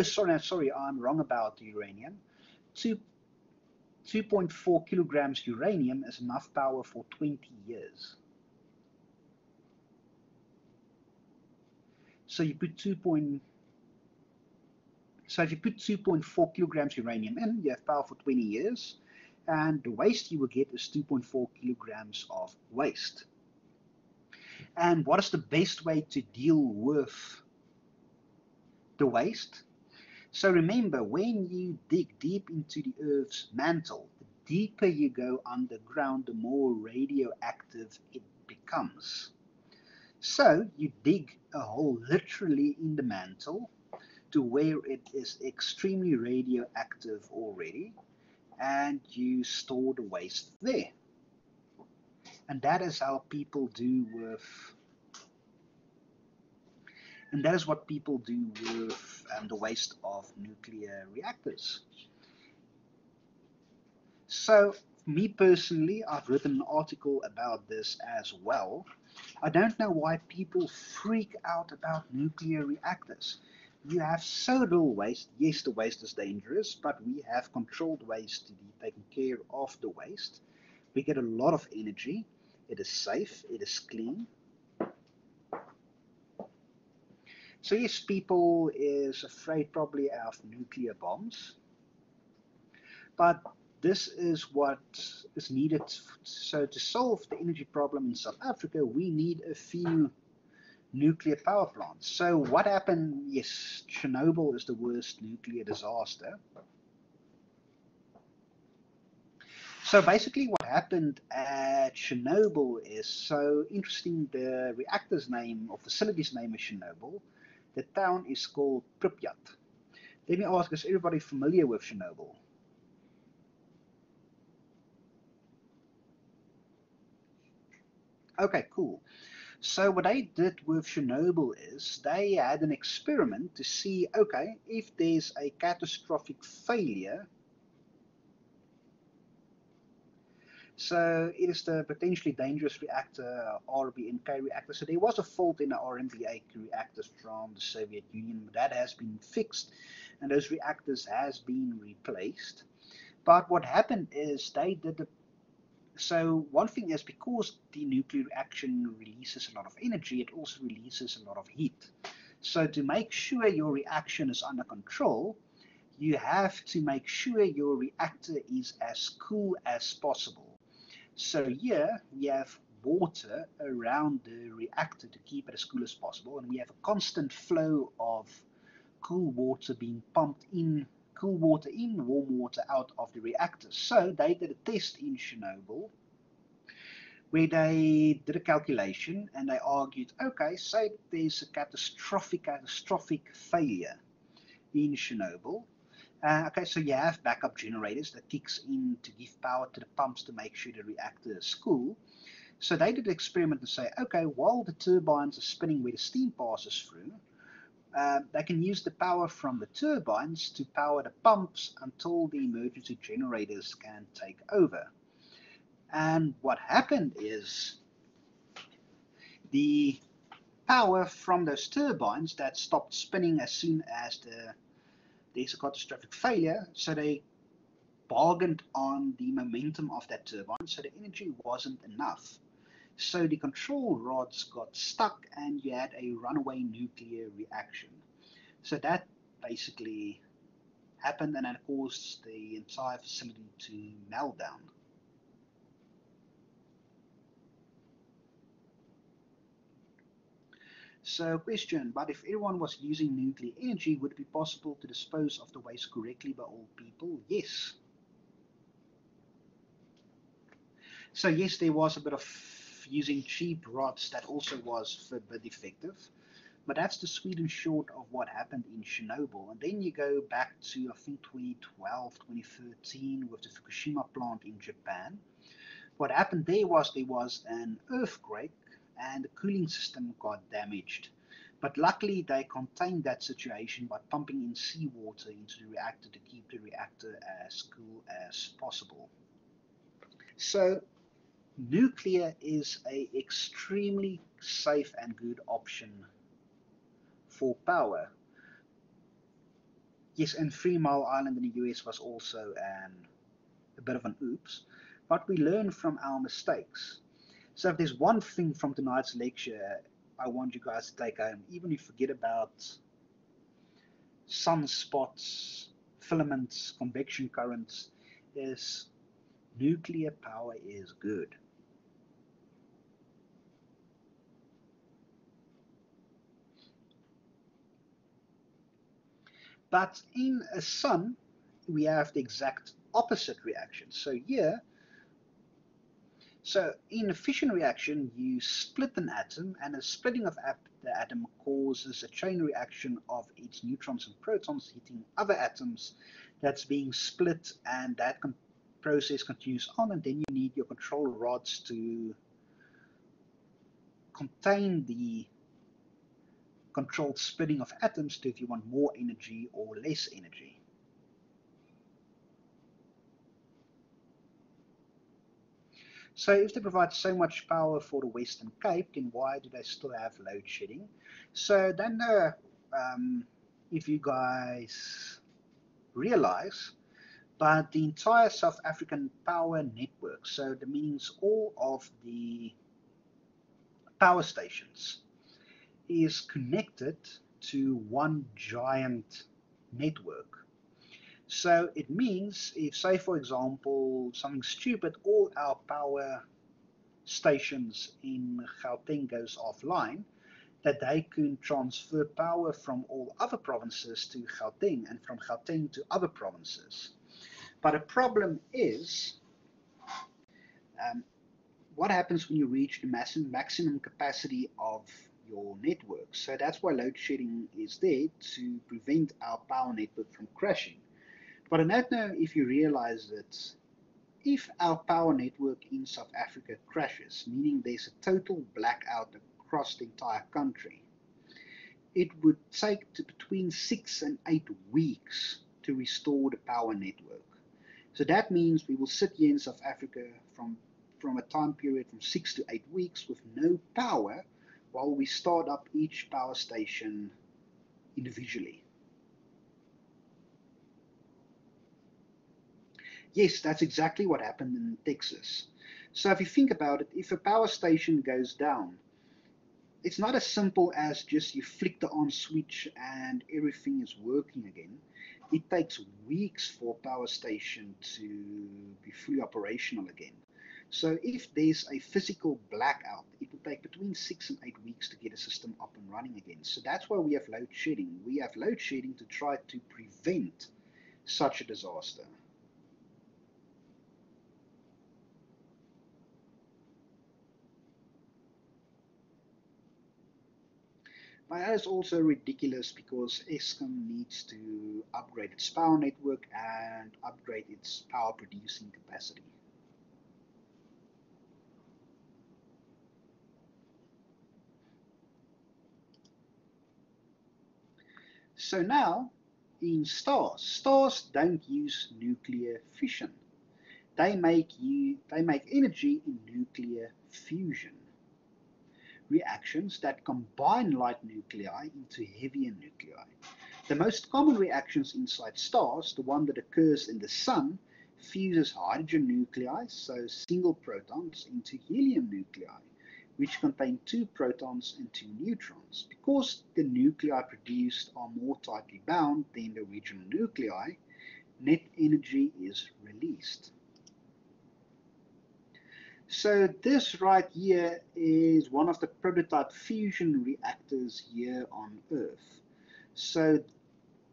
Sorry, I'm wrong about the uranium. 2.4 kilograms uranium is enough power for 20 years. So you put if you put 2.4 kilograms uranium in, you have power for 20 years, and the waste you will get is 2.4 kilograms of waste. And what is the best way to deal with the waste. So remember, when you dig deep into the Earth's mantle, the deeper you go underground, the more radioactive it becomes. So you dig a hole literally in the mantle to where it is extremely radioactive already, and you store the waste there. And that is how people do with, and that is what people do with the waste of nuclear reactors. So, me personally, I've written an article about this as well. I don't know why people freak out about nuclear reactors. You have so little waste. Yes, the waste is dangerous, but we have controlled waste to be taking care of the waste. We get a lot of energy. It is safe. It is clean. So yes, people is afraid probably of nuclear bombs, but this is what is needed. So to solve the energy problem in South Africa, we need a few nuclear power plants. So what happened? Yes, Chernobyl is the worst nuclear disaster. So basically what happened at Chernobyl is so interesting. The reactor's name or facility's name is Chernobyl. The town is called Pripyat. Let me ask, is everybody familiar with Chernobyl? Okay, cool. So what they did with Chernobyl is they had an experiment to see, okay, if there's a catastrophic failure. So it is the potentially dangerous reactor, RBMK reactor. So there was a fault in the RBMK reactors from the Soviet Union, but that has been fixed, and those reactors has been replaced. But what happened is they did the so one thing is, because the nuclear reaction releases a lot of energy, it also releases a lot of heat. So to make sure your reaction is under control, you have to make sure your reactor is as cool as possible. So here we have water around the reactor to keep it as cool as possible, and we have a constant flow of cool water being pumped in, cool water in, warm water out of the reactor. So they did a test in Chernobyl where they did a calculation and they argued, okay, say there's a catastrophic failure in Chernobyl. Okay, so you have backup generators that kicks in to give power to the pumps to make sure the reactor is cool. So they did an experiment to say, okay, while the turbines are spinning where the steam passes through, they can use the power from the turbines to power the pumps until the emergency generators can take over. And what happened is the power from those turbines that stopped spinning as soon as there's a catastrophic failure, so they bargained on the momentum of that turbine, so the energy wasn't enough. So the control rods got stuck and you had a runaway nuclear reaction. So that basically happened, and it caused the entire facility to melt down. So question, but if everyone was using nuclear energy, would it be possible to dispose of the waste correctly by all people? Yes. So yes, there was a bit of using cheap rods that also was a bit effective. But that's the sweet and short of what happened in Chernobyl. And then you go back to, I think, 2012, 2013 with the Fukushima plant in Japan. What happened there was an earthquake and the cooling system got damaged. But luckily they contained that situation by pumping in seawater into the reactor to keep the reactor as cool as possible. So nuclear is a extremely safe and good option for power. Yes, and Three Mile Island in the US was also a bit of an oops, but we learn from our mistakes. So if there's one thing from tonight's lecture I want you guys to take home, even if you forget about sunspots, filaments, convection currents, is nuclear power is good. But in a sun, we have the exact opposite reaction. So in a fission reaction, you split an atom, and a splitting of the atom causes a chain reaction of its neutrons and protons hitting other atoms that's being split, and that process continues on, and then you need your control rods to contain the controlled splitting of atoms to if you want more energy or less energy. So if they provide so much power for the Western Cape, then why do they still have load shedding? So I don't know if you guys realize, but the entire South African power network, so that means all of the power stations, is connected to one giant network. So it means if, say for example, something stupid, all our power stations in Gauteng goes offline, that they can transfer power from all other provinces to Gauteng and from Gauteng to other provinces. But the problem is, what happens when you reach the maximum capacity of your network? So that's why load shedding is there, to prevent our power network from crashing. But I don't know if you realize that if our power network in South Africa crashes, meaning there's a total blackout across the entire country, it would take between 6 and 8 weeks to restore the power network. So that means we will sit here in South Africa from a time period from 6 to 8 weeks with no power while we start up each power station individually. Yes, that's exactly what happened in Texas. So if you think about it, if a power station goes down, it's not as simple as just you flick the on switch and everything is working again. It takes weeks for a power station to be fully operational again. So if there's a physical blackout, it will take between 6 and 8 weeks to get a system up and running again. So that's why we have load shedding. We have load shedding to try to prevent such a disaster. But that is also ridiculous because Eskom needs to upgrade its power network and upgrade its power producing capacity. So now, in stars don't use nuclear fission. They make energy in nuclear fusion reactions that combine light nuclei into heavier nuclei. The most common reactions inside stars, the one that occurs in the sun, fuses hydrogen nuclei, so single protons, into helium nuclei, which contain 2 protons and 2 neutrons. Because the nuclei produced are more tightly bound than the original nuclei, net energy is released. So this right here is one of the prototype fusion reactors here on Earth. So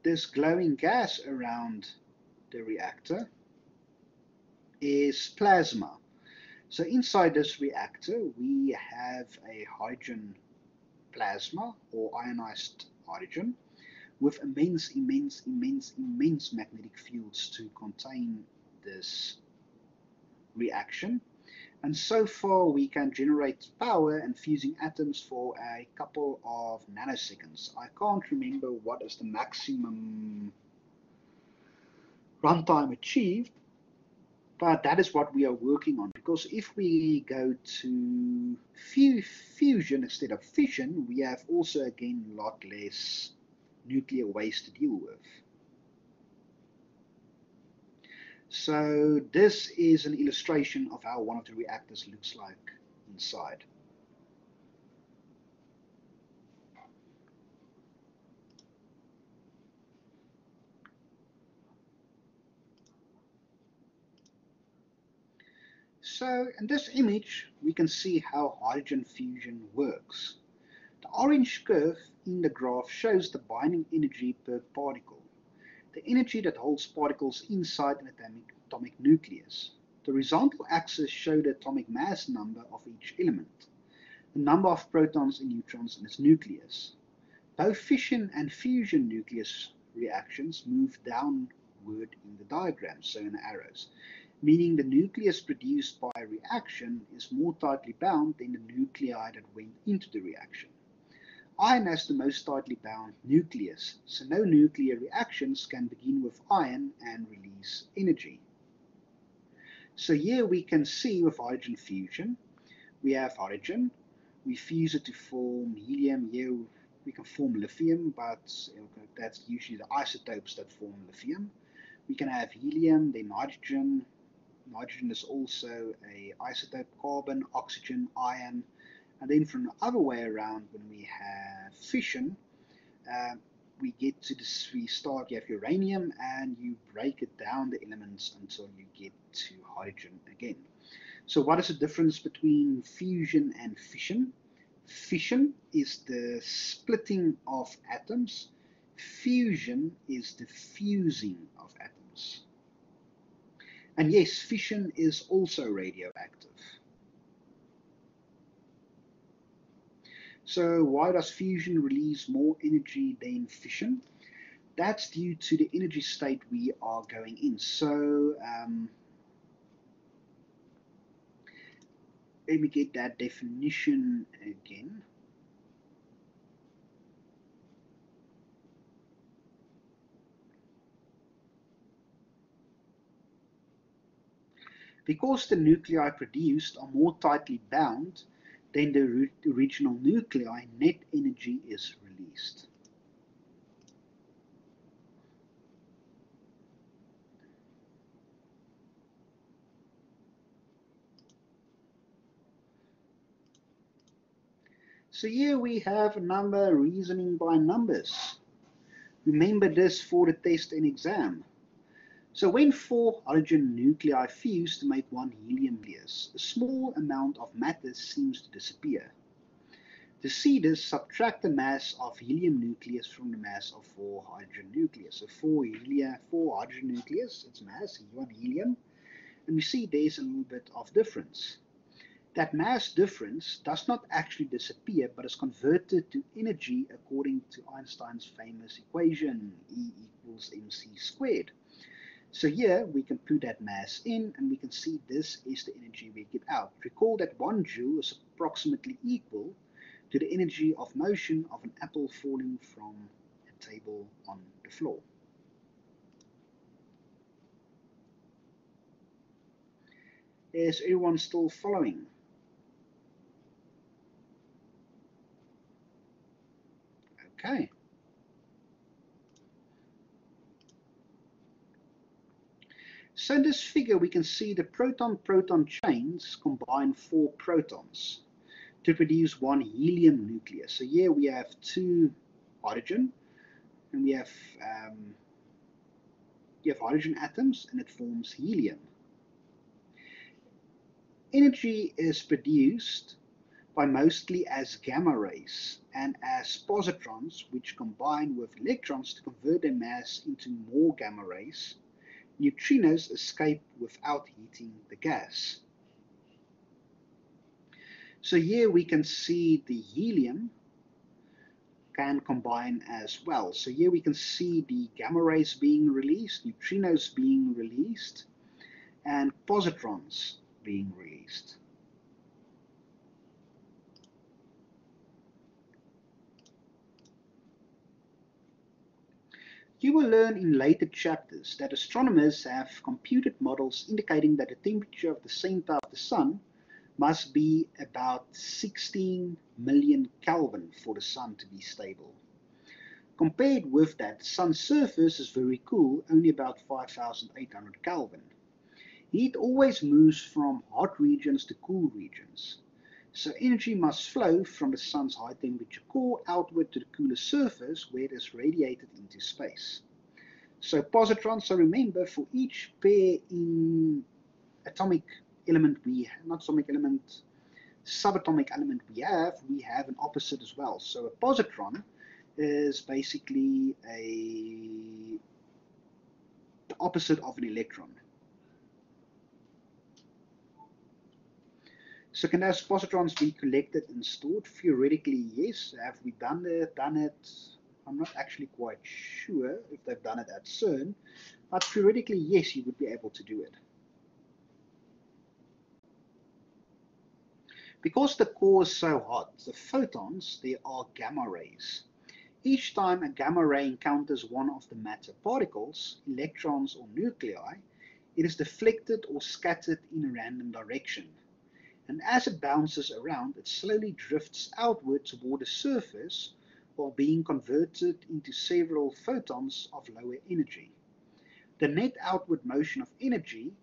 this glowing gas around the reactor is plasma. So inside this reactor we have a hydrogen plasma or ionized hydrogen with immense magnetic fields to contain this reaction. And so far we can generate power and fusing atoms for a couple of nanoseconds. I can't remember what is the maximum runtime achieved, but that is what we are working on. Because if we go to fusion instead of fission, we have also again a lot less nuclear waste to deal with. So this is an illustration of how one of the reactors looks like inside. So in this image, we can see how hydrogen fusion works. The orange curve in the graph shows the binding energy per particle. the energy that holds particles inside an atomic nucleus. The horizontal axis shows the atomic mass number of each element, the number of protons and neutrons in its nucleus. Both fission and fusion nucleus reactions move downward in the diagram, so in the arrows, meaning the nucleus produced by a reaction is more tightly bound than the nuclei that went into the reaction. Iron has the most tightly bound nucleus, so no nuclear reactions can begin with iron and release energy. So here we can see with hydrogen fusion, we have hydrogen, we fuse it to form helium. Here we can form lithium, but that's usually the isotopes that form lithium. We can have helium, then nitrogen. Nitrogen is also an isotope, carbon, oxygen, iron. And then from the other way around, when we have fission, we get to this, you have uranium, and you break it down the elements until you get to hydrogen again. So what is the difference between fusion and fission? Fission is the splitting of atoms. Fusion is the fusing of atoms. And yes, fission is also radioactive. So why does fusion release more energy than fission? That's due to the energy state we are going in. So let me get that definition again. Because the nuclei produced are more tightly bound than the original nuclei, net energy is released. So here we have a number reasoning by numbers. Remember this for the test and exam. So when 4 hydrogen nuclei fuse to make 1 helium nucleus, a small amount of matter seems to disappear. To see this, subtract the mass of helium nucleus from the mass of 4 hydrogen nucleus. So 4 hydrogen nucleus, its mass, 1 helium, and we see there's a little bit of difference. That mass difference does not actually disappear, but is converted to energy according to Einstein's famous equation, E equals mc squared. So here we can put that mass in, and we can see this is the energy we get out. Recall that 1 joule is approximately equal to the energy of motion of an apple falling from a table on the floor. Is everyone still following? Okay. So in this figure we can see the proton-proton chains combine 4 protons to produce 1 helium nucleus. So here we have 2 hydrogen, and we have hydrogen atoms, and it forms helium. Energy is produced by mostly as gamma rays and as positrons, which combine with electrons to convert their mass into more gamma rays. Neutrinos escape without heating the gas. So here we can see the helium can combine as well. So here we can see the gamma rays being released, neutrinos being released, and positrons being released. You will learn in later chapters that astronomers have computed models indicating that the temperature of the center of the Sun must be about 16 million Kelvin for the Sun to be stable. Compared with that, the Sun's surface is very cool, only about 5,800 Kelvin. Heat always moves from hot regions to cool regions. So energy must flow from the Sun's high temperature core outward to the cooler surface where it is radiated into space. So positrons, so remember for each pair in atomic element subatomic element we have an opposite as well. So a positron is basically a opposite of an electron. So can those positrons be collected and stored? Theoretically, yes. Have we done it? I'm not actually quite sure if they've done it at CERN, but theoretically, yes, you would be able to do it. Because the core is so hot, the photons, there are gamma rays. Each time a gamma ray encounters one of the matter particles, electrons or nuclei, it is deflected or scattered in a random direction. And as it bounces around, it slowly drifts outward toward the surface while being converted into several photons of lower energy. The net outward motion of energy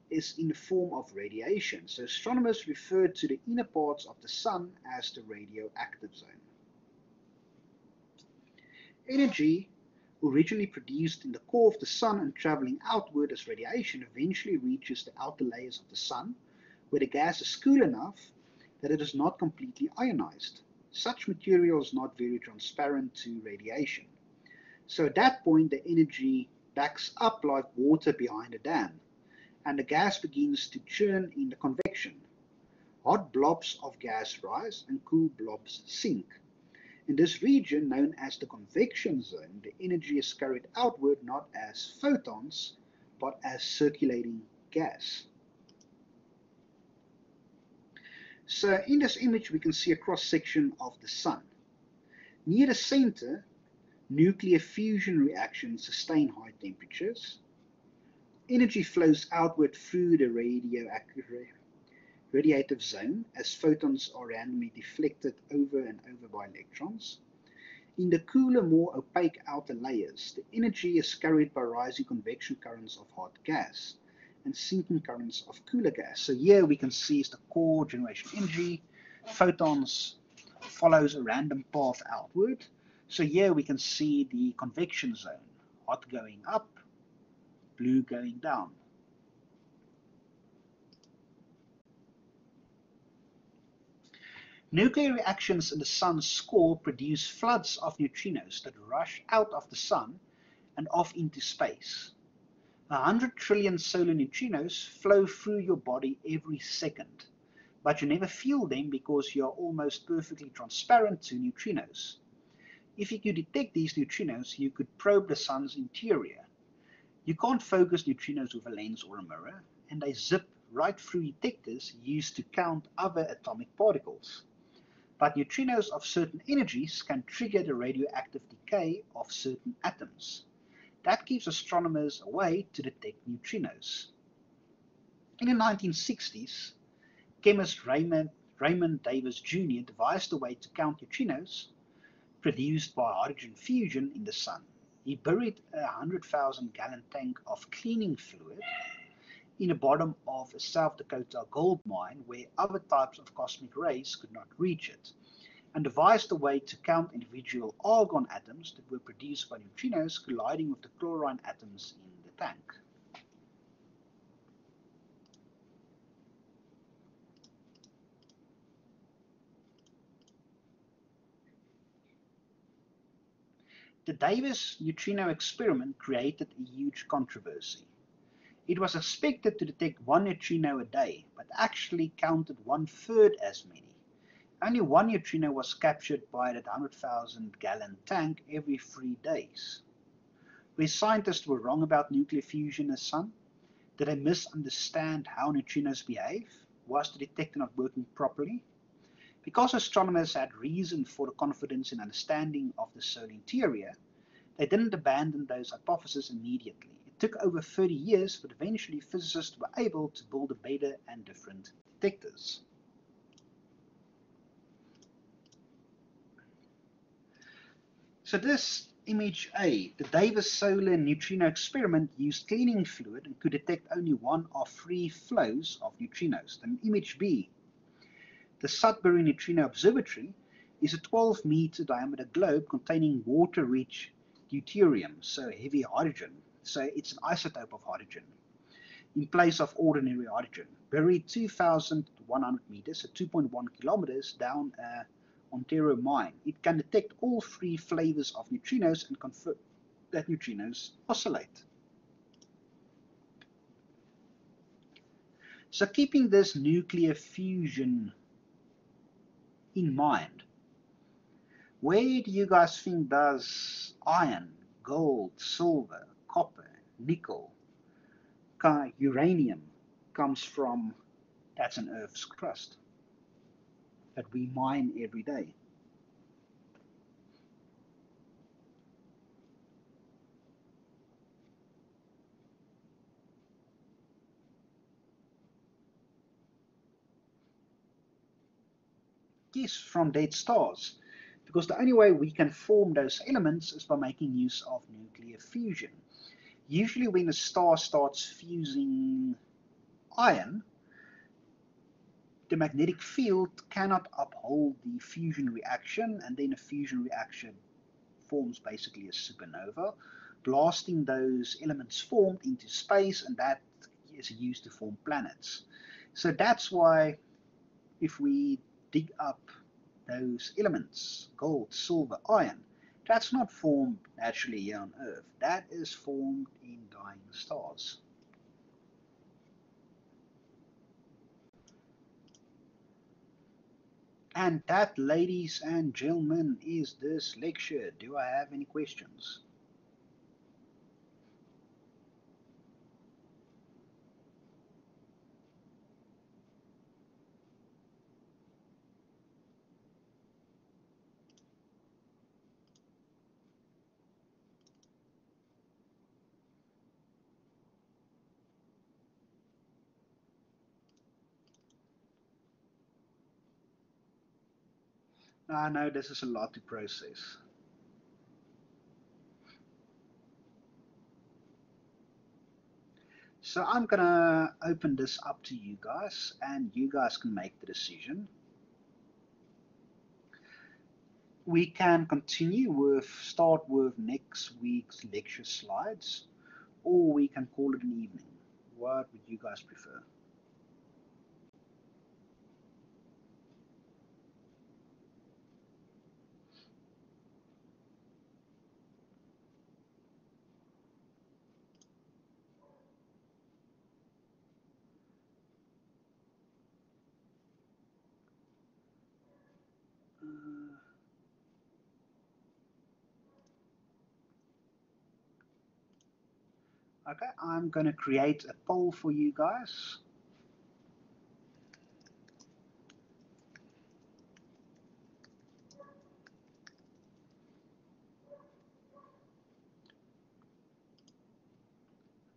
is in the form of radiation, so astronomers refer to the inner parts of the Sun as the radioactive zone. Energy, originally produced in the core of the Sun and traveling outward as radiation, eventually reaches the outer layers of the Sun, where the gas is cool enough that it is not completely ionized. Such material is not very transparent to radiation. So at that point, the energy backs up like water behind a dam, and the gas begins to churn in the convection. Hot blobs of gas rise and cool blobs sink. In this region, known as the convection zone, the energy is carried outward not as photons, but as circulating gas. So in this image, we can see a cross-section of the Sun. Near the center, nuclear fusion reactions sustain high temperatures. Energy flows outward through the radiative zone as photons are randomly deflected over and over by electrons. In the cooler, more opaque outer layers, the energy is carried by rising convection currents of hot gas and sinking currents of cooler gas. So here we can see is the core generation energy. Photons follows a random path outward. So here we can see the convection zone, hot going up, blue going down. Nuclear reactions in the Sun's core produce floods of neutrinos that rush out of the Sun and off into space. 100 trillion solar neutrinos flow through your body every second, but you never feel them because you are almost perfectly transparent to neutrinos. If you could detect these neutrinos, you could probe the Sun's interior. You can't focus neutrinos with a lens or a mirror, and they zip right through detectors used to count other atomic particles. But neutrinos of certain energies can trigger the radioactive decay of certain atoms. That gives astronomers a way to detect neutrinos. In the 1960s, chemist Raymond Davis Jr. devised a way to count neutrinos produced by hydrogen fusion in the Sun. He buried a 100,000-gallon tank of cleaning fluid in the bottom of a South Dakota gold mine where other types of cosmic rays could not reach it, and devised a way to count individual argon atoms that were produced by neutrinos colliding with the chlorine atoms in the tank. The Davis neutrino experiment created a huge controversy. It was expected to detect one neutrino a day, but actually counted 1/3 as many. Only one neutrino was captured by that 100,000-gallon tank every 3 days. Where scientists were wrong about nuclear fusion in the Sun? Did they misunderstand how neutrinos behave? Was the detector not working properly? Because astronomers had reason for the confidence in understanding of the solar interior, they didn't abandon those hypotheses immediately. It took over 30 years, but eventually physicists were able to build better and different detectors. So this image A, the Davis solar neutrino experiment used cleaning fluid and could detect only one of 3 flows of neutrinos. Then image B, the Sudbury Neutrino Observatory is a 12-meter diameter globe containing water-rich deuterium, so heavy hydrogen. So it's an isotope of hydrogen in place of ordinary hydrogen, buried 2,100 meters, so 2.1 kilometers down a Ontario mine. It can detect all 3 flavors of neutrinos and confirm that neutrinos oscillate. So keeping this nuclear fusion in mind, where do you guys think does iron, gold, silver, copper, nickel, uranium comes from? That's an Earth's crust that we mine every day. Yes, from dead stars. Because the only way we can form those elements is by making use of nuclear fusion. Usually when a star starts fusing iron, the magnetic field cannot uphold the fusion reaction, and then a fusion reaction forms basically a supernova, blasting those elements formed into space, and that is used to form planets. So that's why if we dig up those elements, gold, silver, iron, that's not formed naturally here on Earth. That is formed in dying stars. And that, ladies and gentlemen, is this lecture. Do I have any questions? I know this is a lot to process. So I'm gonna open this up to you guys, and you guys can make the decision. We can continue start with next week's lecture slides, or we can call it an evening. What would you guys prefer? Uh, okay, I'm gonna create a poll for you guys.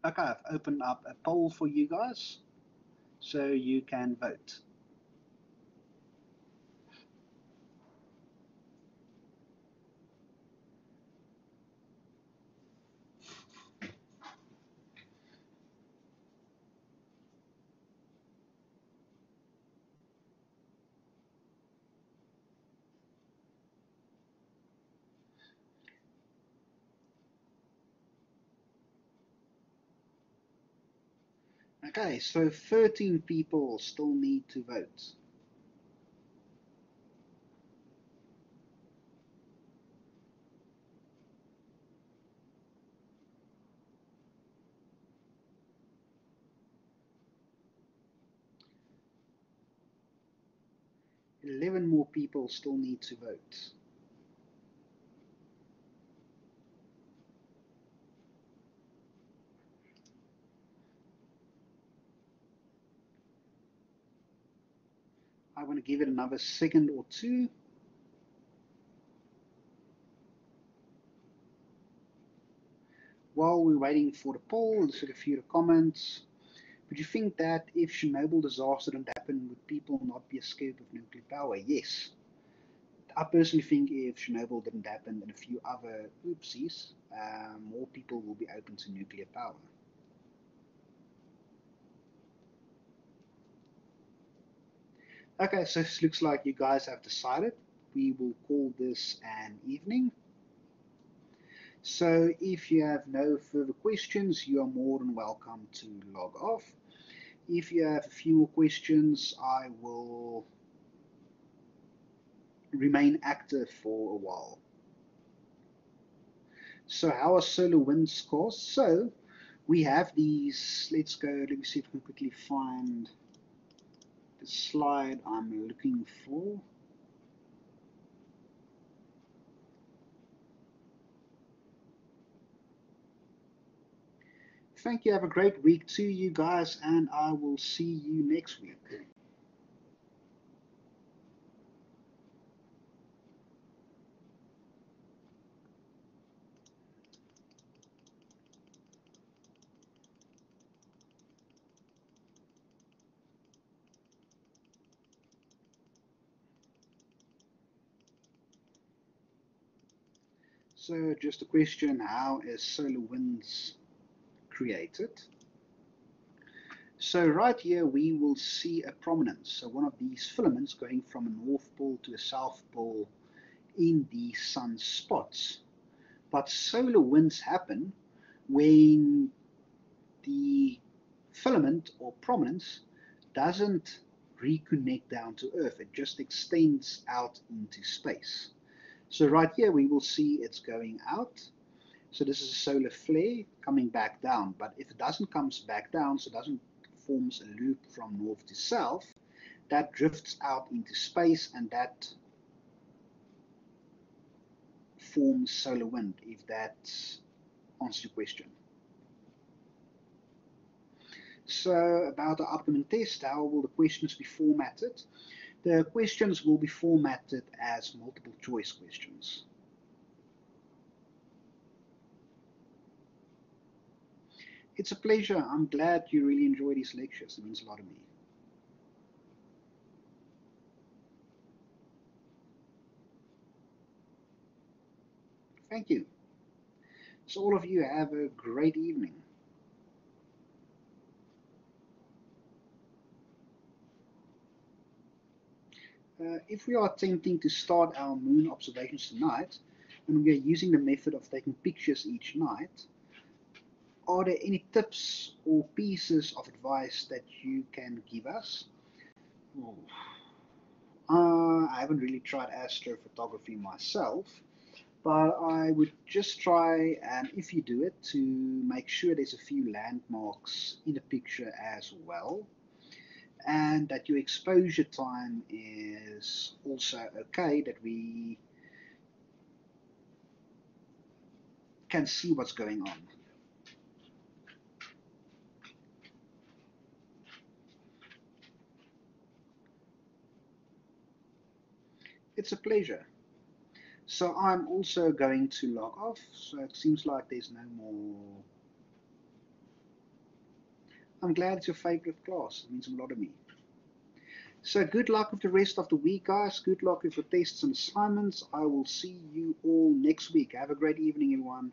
Okay, I've opened up a poll for you guys, so you can vote. Okay, so 13 people still need to vote. Eleven more people still need to vote. I want to give it another second or two. While we're waiting for the poll, let's look at a few comments. Would you think that if Chernobyl disaster didn't happen, would people not be scared of nuclear power? Yes. I personally think if Chernobyl didn't happen and a few other oopsies, more people will be open to nuclear power. Okay, so it looks like you guys have decided. We will call this an evening. So if you have no further questions, you are more than welcome to log off. If you have a few more questions, I will remain active for a while. So how are solar winds caused? So we have these, let's go, let me see if I can quickly find the slide I'm looking for. Thank you. Have a great week to you guys, and I will see you next week. So just a question, how is solar winds created? So right here we will see a prominence. So one of these filaments going from a north pole to a south pole in the sunspots. But solar winds happen when the filament or prominence doesn't reconnect down to Earth. It just extends out into space. So right here we will see it's going out. So this is a solar flare coming back down. But if it doesn't come back down, so it doesn't forms a loop from north to south, that drifts out into space, and that forms solar wind, if that answers your question. So about the upcoming test, how will the questions be formatted? The questions will be formatted as multiple choice questions. It's a pleasure. I'm glad you really enjoy these lectures. It means a lot to me. Thank you. So all of you have a great evening. If we are attempting to start our moon observations tonight, and we are using the method of taking pictures each night, are there any tips or pieces of advice that you can give us? Oh. I haven't really tried astrophotography myself, but I would just try, and if you do it, to make sure there's a few landmarks in the picture as well, and that your exposure time is also okay, that we can see what's going on. It's a pleasure. So I'm also going to log off, so it seems like there's no more. I'm glad it's your favorite class. It means a lot to me. So good luck with the rest of the week, guys. Good luck with your tests and assignments. I will see you all next week. Have a great evening, everyone.